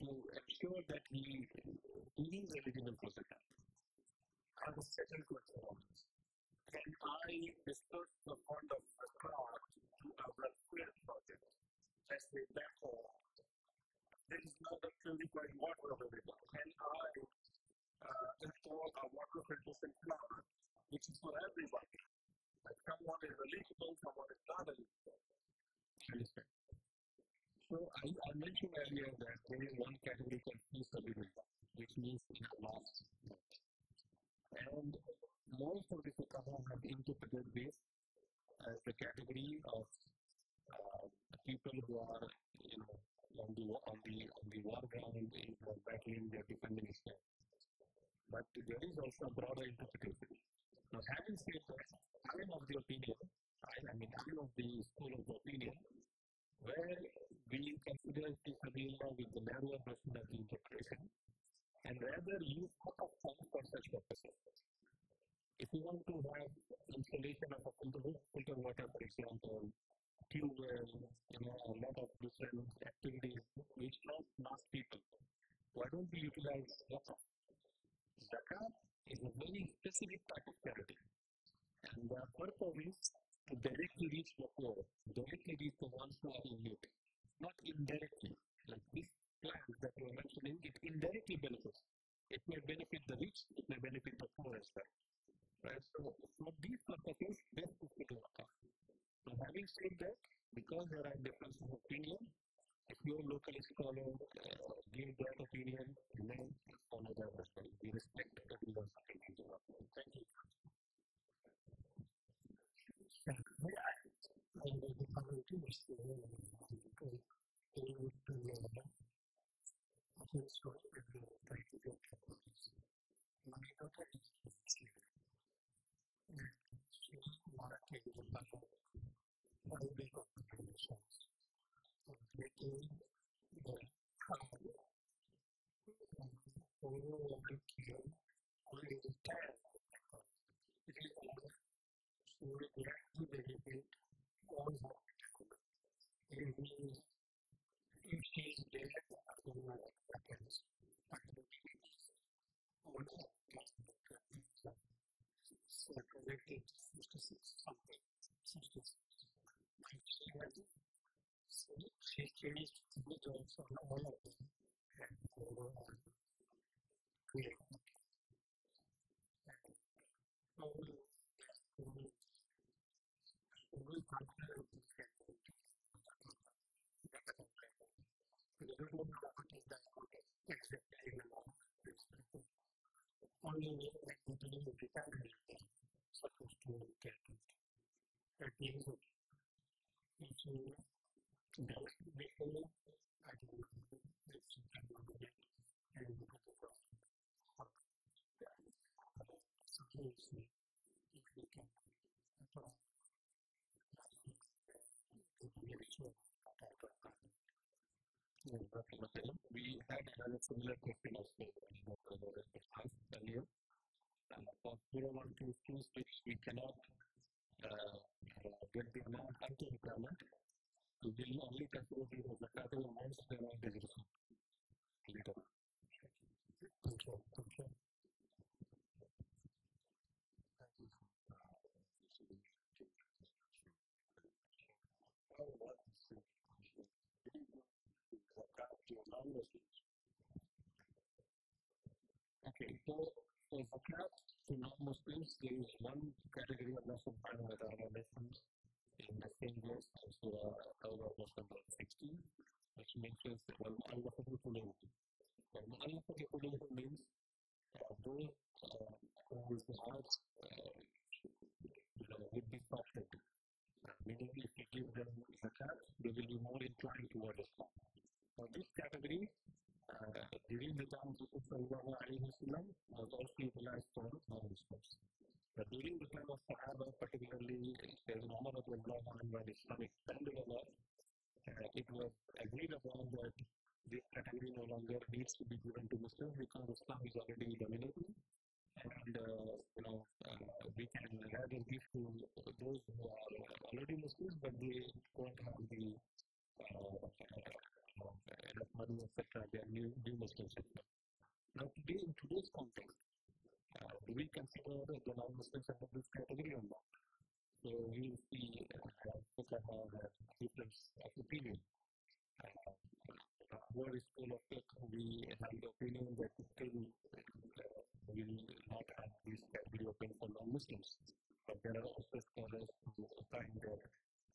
[SPEAKER 1] to ensure that he is eligible for zakat. I have a second question on this. Can I disperse the fund of zakat to a welfare project? Let's say, therefore, there is not a purified water available. Can I install a water filtration plant, which is for everybody? Like someone is eligible, someone is not eligible. Understand? So I mentioned earlier that there is one category called fee stability, which means in a loss. And most of the fuqaha have interpreted this as the category of people who are, on the war ground, battling their defending Islam. But there is also a broader interpretation. Now, having said that, I am of the opinion, I'm of the school of opinion, where we consider Fisabilillah with the narrower version of the interpretation, and rather use part of funds for such purposes. If you want to have installation of a filter water, for example, tube well, a lot of different activities which help mass people, why don't we utilize zakat? Zakat is a very specific type of charity. And the purpose is to directly reach the poor, directly reach the ones who are in need, not indirectly. Like this plan that you are mentioning, it indirectly benefits. It may benefit the rich, it may benefit the poor as well. Right? So, for these purposes, best is to do zakat. So, having said that, because there are differences of opinion, if your local scholar gives that opinion, then follow that as well. We respect the views of the Thank you. The regular zakat is that exactly in the law. Only when the beginning of retirement is supposed to get it. That means if you don't before, I don't know if you can do it and look at the profit. So here's the if we can make sure that we had another similar question also about the class earlier. For 401k which we cannot get the amount until retirement, we will only consider the zakat once the amount is received later. Okay. Okay, so zakat to non-Muslims, there is one category of Muslim mentioned in the same verse as Surah number 16, which mentions al-Mu'allafatu qulubuhum. Al-Mu'allafatu qulubuhum means those whose hearts would be softened. Meaning, if you give them zakat, they will be more inclined toward Islam. Now, this category, during the time of Prophet Sallallahu Alaihi Wasallam, was also utilized for non-Muslims. But during the time of Sahaba, particularly Sayyidina Umar when Islam expanded a lot, it was agreed upon that this category no longer needs to be given to Muslims because Islam is already dominating. And we can rather give to those who are already Muslims, but they don't have the enough money, etc. They are new Muslims. Now, today, in today's context, do we consider the non-Muslims under this category or not? So we see difference of opinion. Our school of thought, we have the opinion that still will not have this category open for non-Muslims. But there are also scholars who find that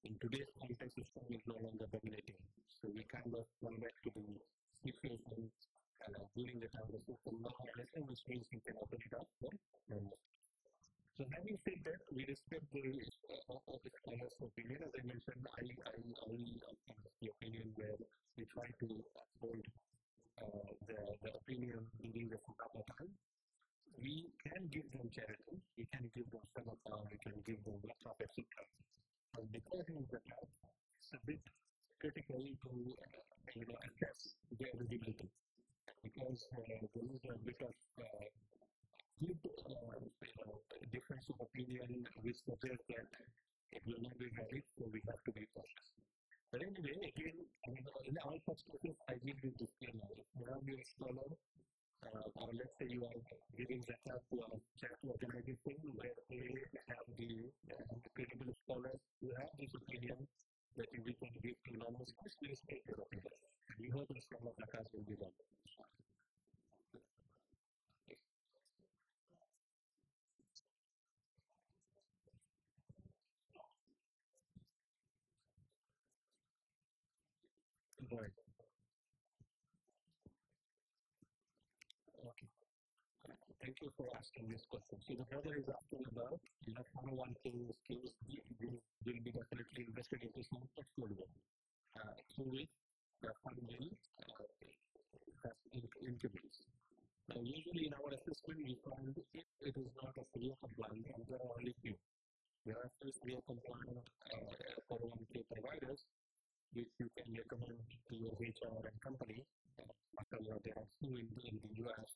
[SPEAKER 1] in today's context, Islam is no longer dominating. So we kind of come back to the situation during the time of Islam, which means we can open it up for non-Muslims. So having said that, we respect the scholars' opinion. As I mentioned, I only the opinion where we try to uphold the opinion during the Fuqaha time. We can give them charity, we can give them sadaqah, we can give them wakaf, etc. But because in zakat, it's a bit critical to assess the eligibility. Because there is a bit of good difference of opinion which suggests that it will not be valid, so we have to be cautious. But anyway, again, in all such cases, I give this disclaimer. If you have your scholar, or let's say you are giving zakat to a charity organization where they have the credible scholars who have this opinion that we can give to non-Muslims, please take your opinion. We hope the scholar zakat will be done. Right. Okay. Thank you for asking this question. So the brother is asking about, 401k skills will be definitely invested into some portfolio through which the fund will have increments. Now, usually in our assessment, we find if it is not a Sharia compliant, and there are only few. There are few Sharia compliant 401k providers which you can recommend to your HR and company. There are few in the US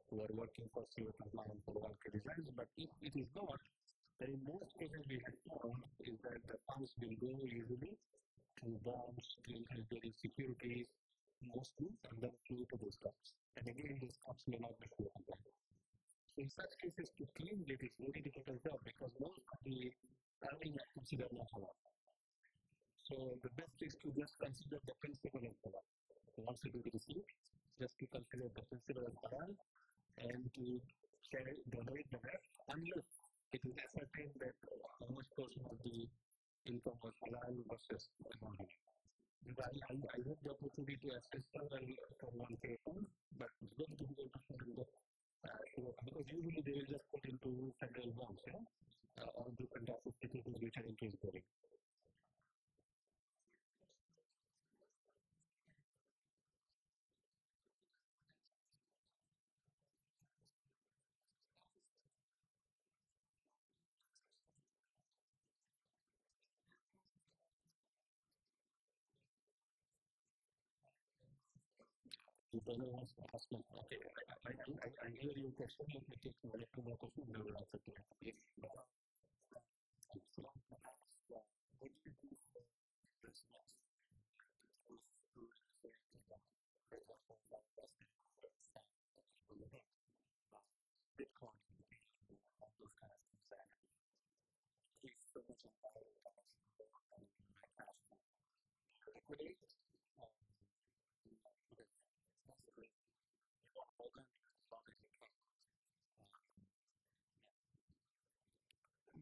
[SPEAKER 1] who are working for Sharia compliant 401k designs, but if it is not, then in most cases we have found is that the funds will go usually to bonds, to including securities, mostly, and then flow to the stocks. And again, the stocks may not be Sharia compliant. In such cases, to claim it is very difficult job because most of the earning are considered not halal. So the best is to just consider the principle of halal. Once it is received, just to consider the principle of halal and to share, donate the rest, unless it is ascertained that how much portion of the income was halal versus non-halal. I had the opportunity to assist several from one paper, but it's very difficult to find the because usually they will just put into federal bonds, all different types of securities which are interest bearing. The donor wants to ask me, okay, I hear your question, let me take one or two more questions, they will answer to it. Yes. Bitcoin, all those kind of things. He's so much involved in my past. Liquidate, basically, open as long as you can.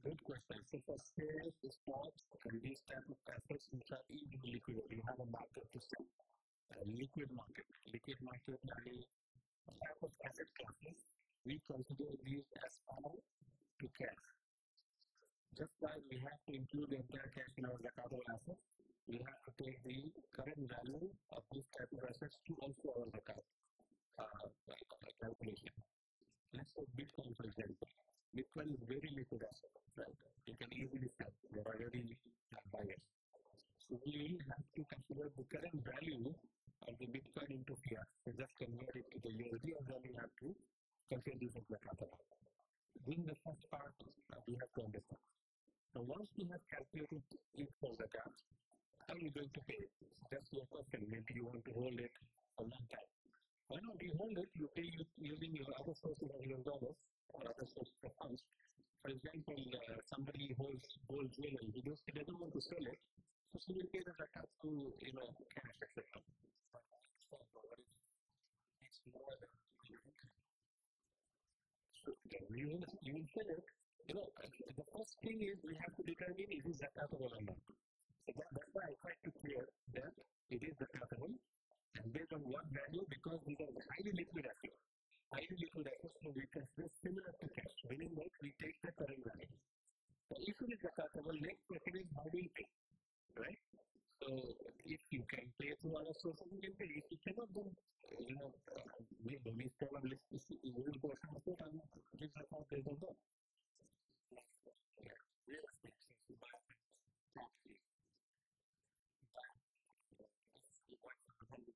[SPEAKER 1] Good question. So for shares, stocks, and these type of assets which are easily liquid, you have a market to sell. A liquid market. Liquid market meaning type of asset classes. We consider these as all to cash. Just like we have to include the entire cash in our zakatable assets, we have to take the current value of these type of assets to also our zakat calculation. Let's say Bitcoin, for example. Bitcoin is very liquid asset, right? You can easily sell. There are already buyers. So we have to consider the current value of the Bitcoin into fiat. So just convert it to the USD and then we have to consider this as zakat. This is the first part we have to understand. Now, once we have calculated it for zakat, how are you going to pay it? That's your question. Maybe you want to hold it for a long time. Why not you hold it? You pay using your other sources of your dollars or other sources of funds. For example, somebody holds gold jewelry. He doesn't want to sell it, so he will pay the zakat to cash, etc. It's more than your income. So you will sell it. The first thing is we have to determine is it zakatable or not. So that's why I tried to clear that it is zakatable. And based on what value? Because these are highly liquid assets. Highly liquid assets, so we consider similar to cash, meaning that we take the current value. So if it is zakatable, next question is how do you pay, right? So if you can pay through other sources, you can pay. If you cannot, then we probably will go ahead and give zakat based on that. Real estate, since you buy property, you buy for $100,000 to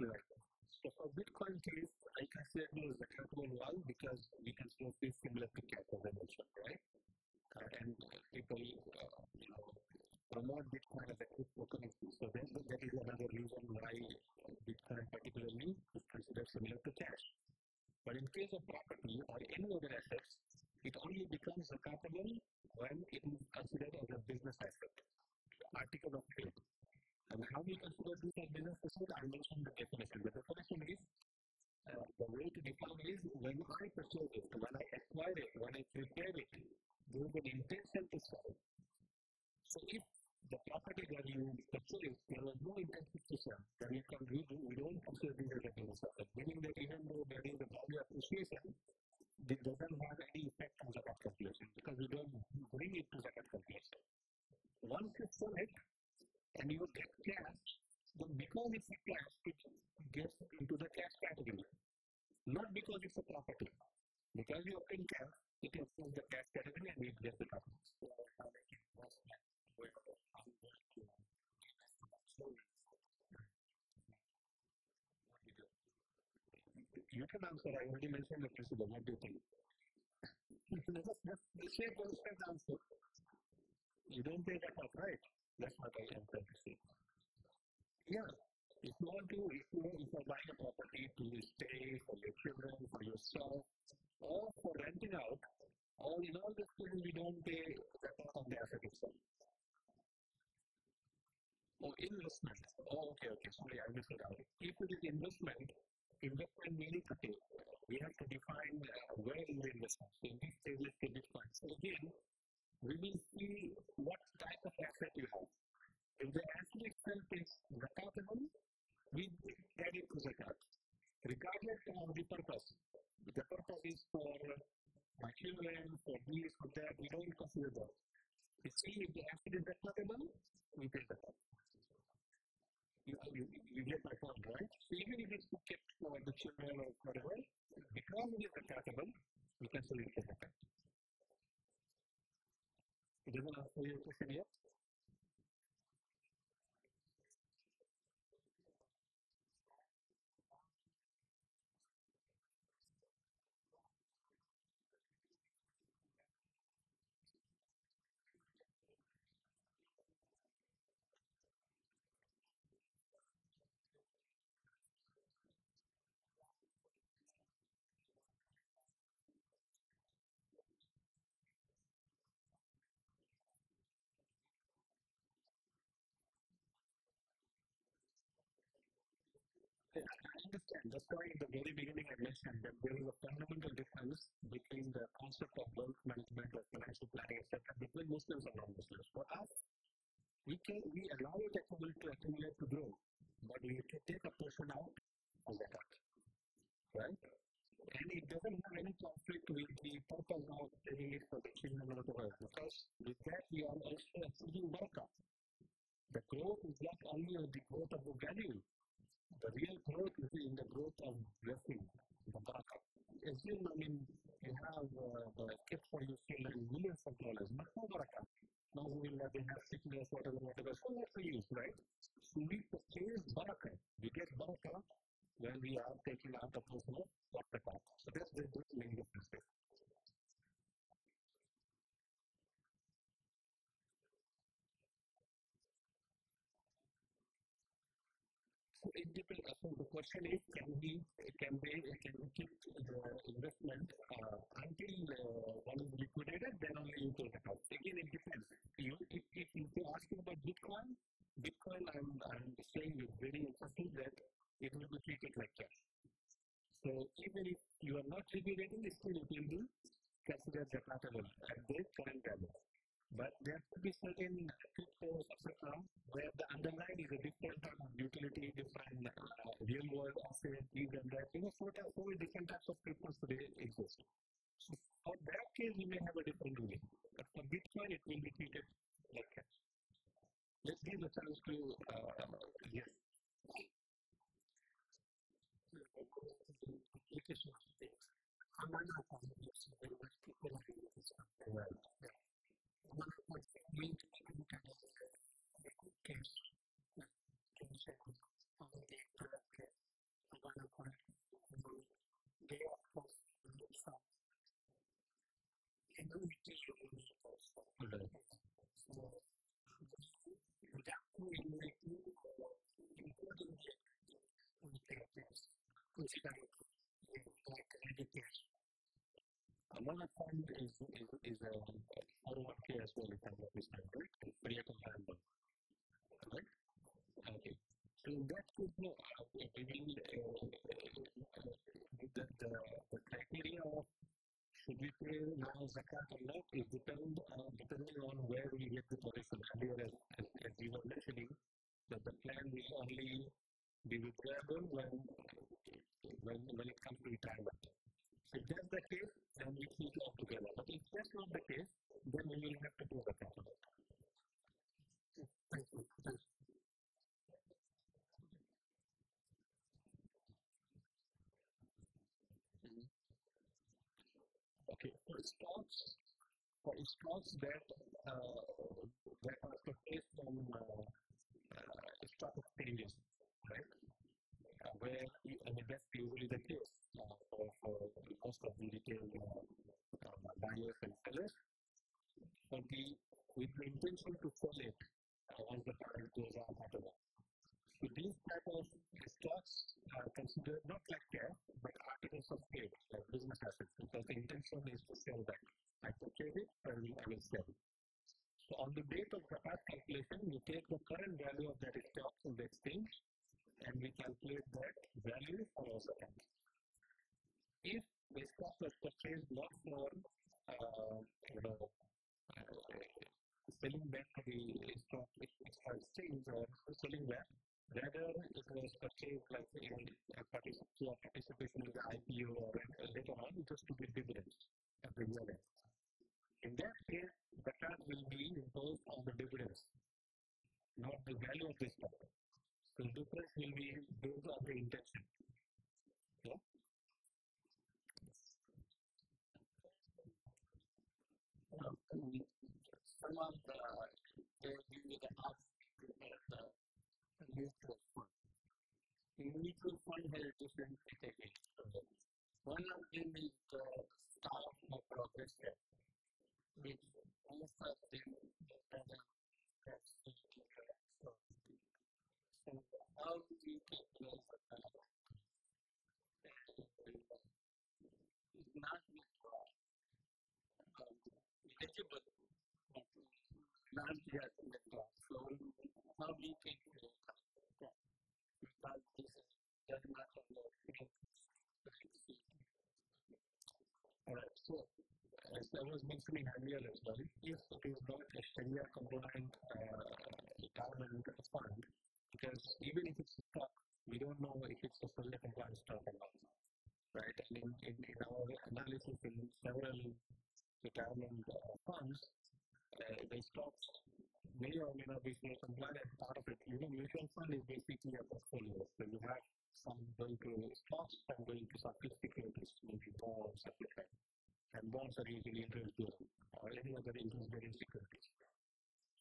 [SPEAKER 1] right. So for Bitcoin case, I consider it as a capital one because we can still see similar to cash as I mentioned, right? And people, promote Bitcoin as a cryptocurrency. So that is another reason why Bitcoin particularly is considered similar to cash. But in case of property or any other assets, it only becomes zakatable when it is considered as a business asset, article of trade. And how we consider this as business asset, I mentioned the definition. The definition is the way to define is when I purchase it, when I acquire it, when I prepare it, there is an intention to sell. So if the property that you purchase, there was no intention to sell, then we don't consider this as a business asset. Meaning that even though there is a value appreciation, it doesn't have any effect on zakat calculation because we don't bring it to zakat calculation. Once you sell it and you get cash, then because it's a cash, it gets into the cash category. Not because it's a property. Because you obtain cash, it is in the cash category and it gets the property. So I make investment where I'm going to invest in that story. What do you do? You can answer. I already mentioned the principle. What do you think? Just say the straight answer. You don't pay that off, right? That's what I am trying to say. Yeah. If you want to, if you're buying a property to stay for your children, for yourself, or for renting out, all in all this cases we don't pay that on the asset itself. Oh, investment. Oh, okay. Sorry, I missed it out. If it is investment, investment we need to take. We have to define where is the investment. So in this case, let's take Bitcoin. So again, we will see what type of asset you have. If the asset itself is zakatable, we add it to zakat. Regardless of the purpose is for my children, for this, for that, we don't consider that. You see, if the asset is zakatable, we pay zakat. You get my point, right? So even if it's kept for the children or whatever, because it is zakatable, we consider it as zakat. It doesn't answer your question yet? Yeah, I understand. That's why in the very beginning I mentioned that there is a fundamental difference between the concept of wealth management or financial planning, etc., between Muslims and non-Muslims. For us, we allow it to accumulate to grow, but we can take a portion out of that, right? And it doesn't have any conflict with the purpose of saving it for the children or whatever, because with that we are also achieving barakah. The growth is not only the growth of the value, the real growth is in the growth of blessing, the barakah. Assume, I mean, you have the gift for your children millions of dollars, but no barakah. Now we will they have sickness, whatever. So what's the use, right? So we purchase barakah. We get barakah when we are taking out the person of barakah. So that's the main difference. So it depends. So the question is, can we keep the investment until one is liquidated, then only you take it out. Again, it depends. If you ask me about Bitcoin, I'm saying with very emphasis that it will be treated like cash. So even if you are not liquidating, still it will be considered zakatable at the current value. But there could be certain cryptos, etc., where the underlying is a different type of utility, different real world asset, these and that. So different types of cryptos today exist. So for that case, we may have a different ruling. But for Bitcoin, it will be treated like cash. Let's give a chance to, yes. Another fund is a 401k as well, if I'm not mistaken, right? Create a handle, right? Okay. So that could be, the criteria of should we pay now zakat or not is depending on where we get the position. Earlier, as you were mentioning, that the plan will only be withdrawable when it comes to retirement. So if that's the case, then we keep it all together. But if that's not the case, then we will have to do the calculation. Thank you. Okay, for stocks that are purchased from stock exchanges, right? Where I mean that's usually the case for most of the retail buyers and sellers. For with the intention to sell it once the price goes up, whatever. So these type of stocks are considered not like cash, but articles of trade, like business assets, because the intention is to sell that. I purchase it, I will sell. So on the date of the past calculation, we take the current value of that stock in the exchange and we calculate that value will follow Zakat. If the stock was purchased not for, you know, selling back to the stock which has changed or selling back, rather it was purchased like in a participation in the IPO or later on just to give dividends every year. In that case, Zakat will be imposed on the dividends, not the value of the stock. So the difference will be based on the intention. Yeah? Some of they give you the ask the mutual fund. The mutual fund has different categories. One of them is the staff of progression, which most of them doesn't have so how do you calculate it's not eligible, but not yet withdrawn. So how do you calculate that? Because this does not allow alright, so as I was mentioning earlier as well, if it is not a Sharia compliant retirement fund, because even if it's a stock, we don't know if it's a Sharia compliant stock or not, right? And in our analysis in several retirement funds, the stocks may or may not be Sharia compliant as part of it. Mutual fund is basically a portfolio. So you have some going to stocks, some going to securities, maybe bonds, etc. And bonds are usually interest bearing or any other interest bearing securities.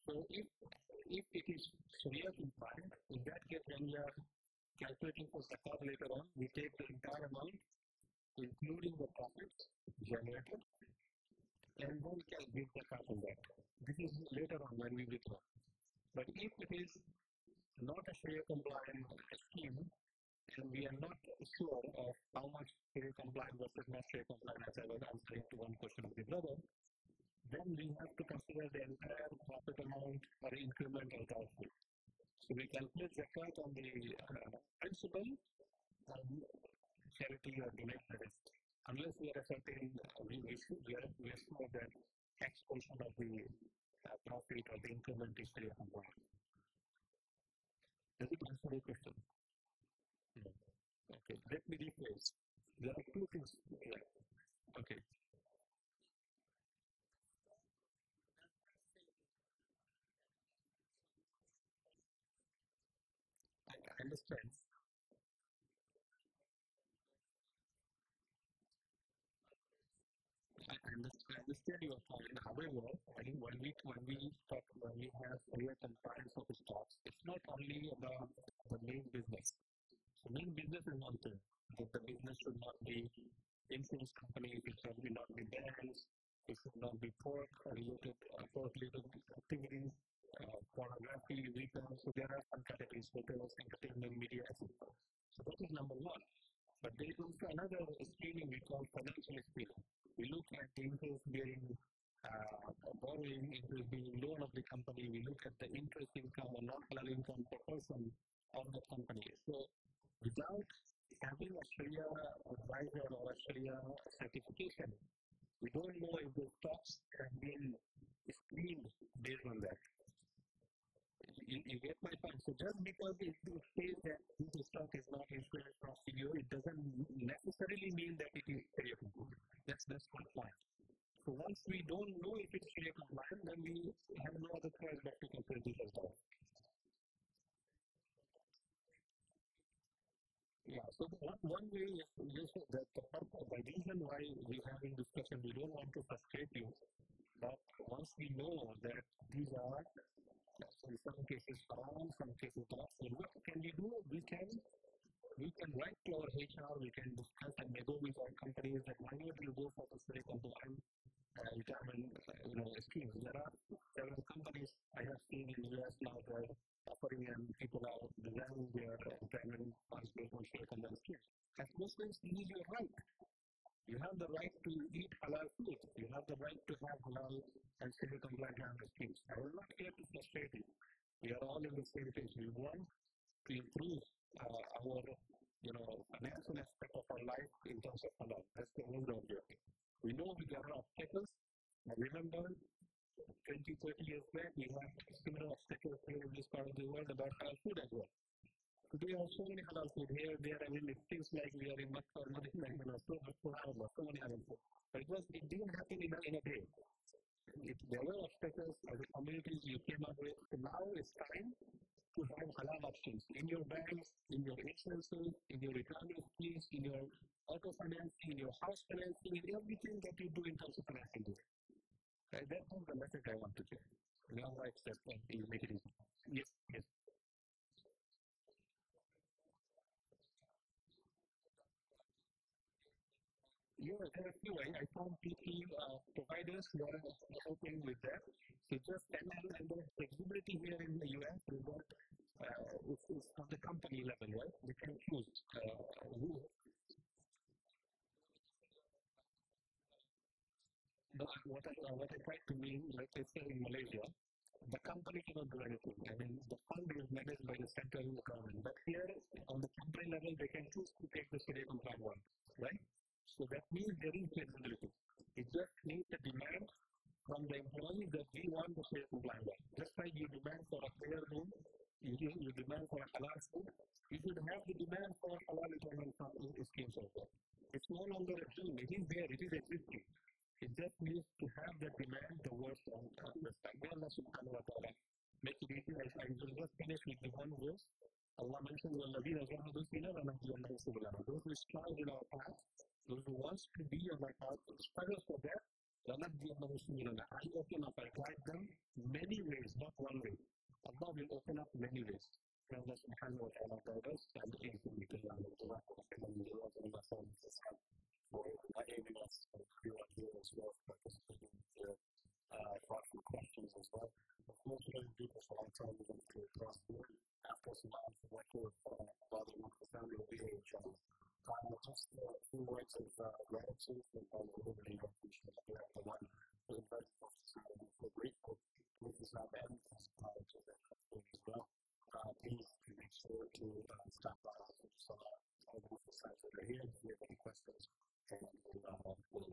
[SPEAKER 1] So if it is Sharia compliant, in that case, when we are calculating for Zakat later on, we take the entire amount, including the profits generated, and then can give Zakat on that. This is later on when we withdraw. But if it is not a Sharia compliant scheme, and we are not sure of how much Sharia compliant versus not Sharia compliant, as I was answering to one question of the brother, then we have to consider the entire profit amount or incremental output. So we calculate Zakat on the principal and charity or donate the rest. Unless we are certain, we are sure that X portion of the profit or the increment is Sharia compliant. Does it answer the question? Yeah. Okay, let me rephrase. There are two things here. Okay. I understand. I understand your point. However, I think when we have clear compliance of stocks, it's not only about the main business. The main business is one thing. That the business should not be insurance companies, it should not be banks, it should not be pork-related activities, pornography, retail. So there are some categories, hotels, entertainment, media, etc. So that is number one. But there is also another screening we call financial screening. We look at the interest bearing borrowing, interest bearing loan of the company. We look at the interest income or non-halal income per person of the company. So without having a Sharia advisor or a Sharia certification, we don't know if the stocks have been screened based on that. You get my point. So just because it says that this stock is not insurance from CEO, it doesn't necessarily mean that it is Sharia compliant. That's my point. So once we don't know if it's Sharia compliant, then we have no other choice but to consider this as well. Yeah, so one way is that the reason why we are having discussion, we don't want to frustrate you, but once we know that these are in some cases haram, some cases not, so what can we do? We can write to our HR, we can discuss and nego with our companies that why not you go for the Sharia compliant retirement schemes. There are several companies I have seen in the US now that are offering and people are designing their retirement funds based on Sharia compliant schemes. As Muslims, this is your right. You have the right to eat halal food. You have the right to have halal and Sharia compliant retirement schemes. I will not here to frustrate you. We are all in the same page. We want to improve our financial moved out here. We know we got obstacles. I remember 20, 30 years back, we had similar obstacles here in this part of the world about halal food as well. Today, there are so many halal food here, there. I mean, it feels like we are in Makkah or Medina, so much for halal, so many halal food. But it didn't happen in a day. There were obstacles as a communities you came up with. So now it's time to have halal options in your banks, in your insurances, in your retirement schemes, in your auto financing, in your house financing, in everything that you do in terms of financing. Right? That's the message I want to share. Now I accept and you make it easy. Yes, yes. Yeah, there are a few. I found people, providers who are helping with that. So just and the flexibility here in the US is that it's on the company level, right? They can choose who. What I try to mean, like I say in Malaysia, the company cannot do anything. I mean, the fund is managed by the central government. But here, on the company level, they can choose to take the Sharia compliant one, right? So that means there is flexibility. It just needs a demand from the employees that we want the Sharia compliant one. Just like you demand for a prayer room, you demand for a halal food, you should have the demand for halal employment schemes also. It's no longer a dream. It is there. It is existing. It just needs to have the demand, the work, and understand. May Allah subhanahu wa ta'ala make it easy. I will just finish with the one verse. Allah mentions, وَالَّذِينَ جَاهَدُوا فِينَا لَنَهْدِيَنَّهُمْ سُبُلَنَا. Those who strive in our path, those who want to be on our path, struggle for that, لَنَهْدِيَنَّهُمْ سُبُلَنَا. I open up, I guide them many ways, not one way. Allah will open up many ways. May Allah subhanahu wa ta'ala guide us and ease the way to Allah. For enabling us to feel like you as well, participating in the thoughtful questions as well. Of course, we don't do this a long time, we're going to cross the board. After some time, for what you're bothering with the family will be a challenge. Just a few words of gratitude for all the liberty and appreciation of the one who invited us to see, and we're grateful with this not end as part of the as well. Please make sure to stop by and just all the different sites that are here. If you have any questions, and we'll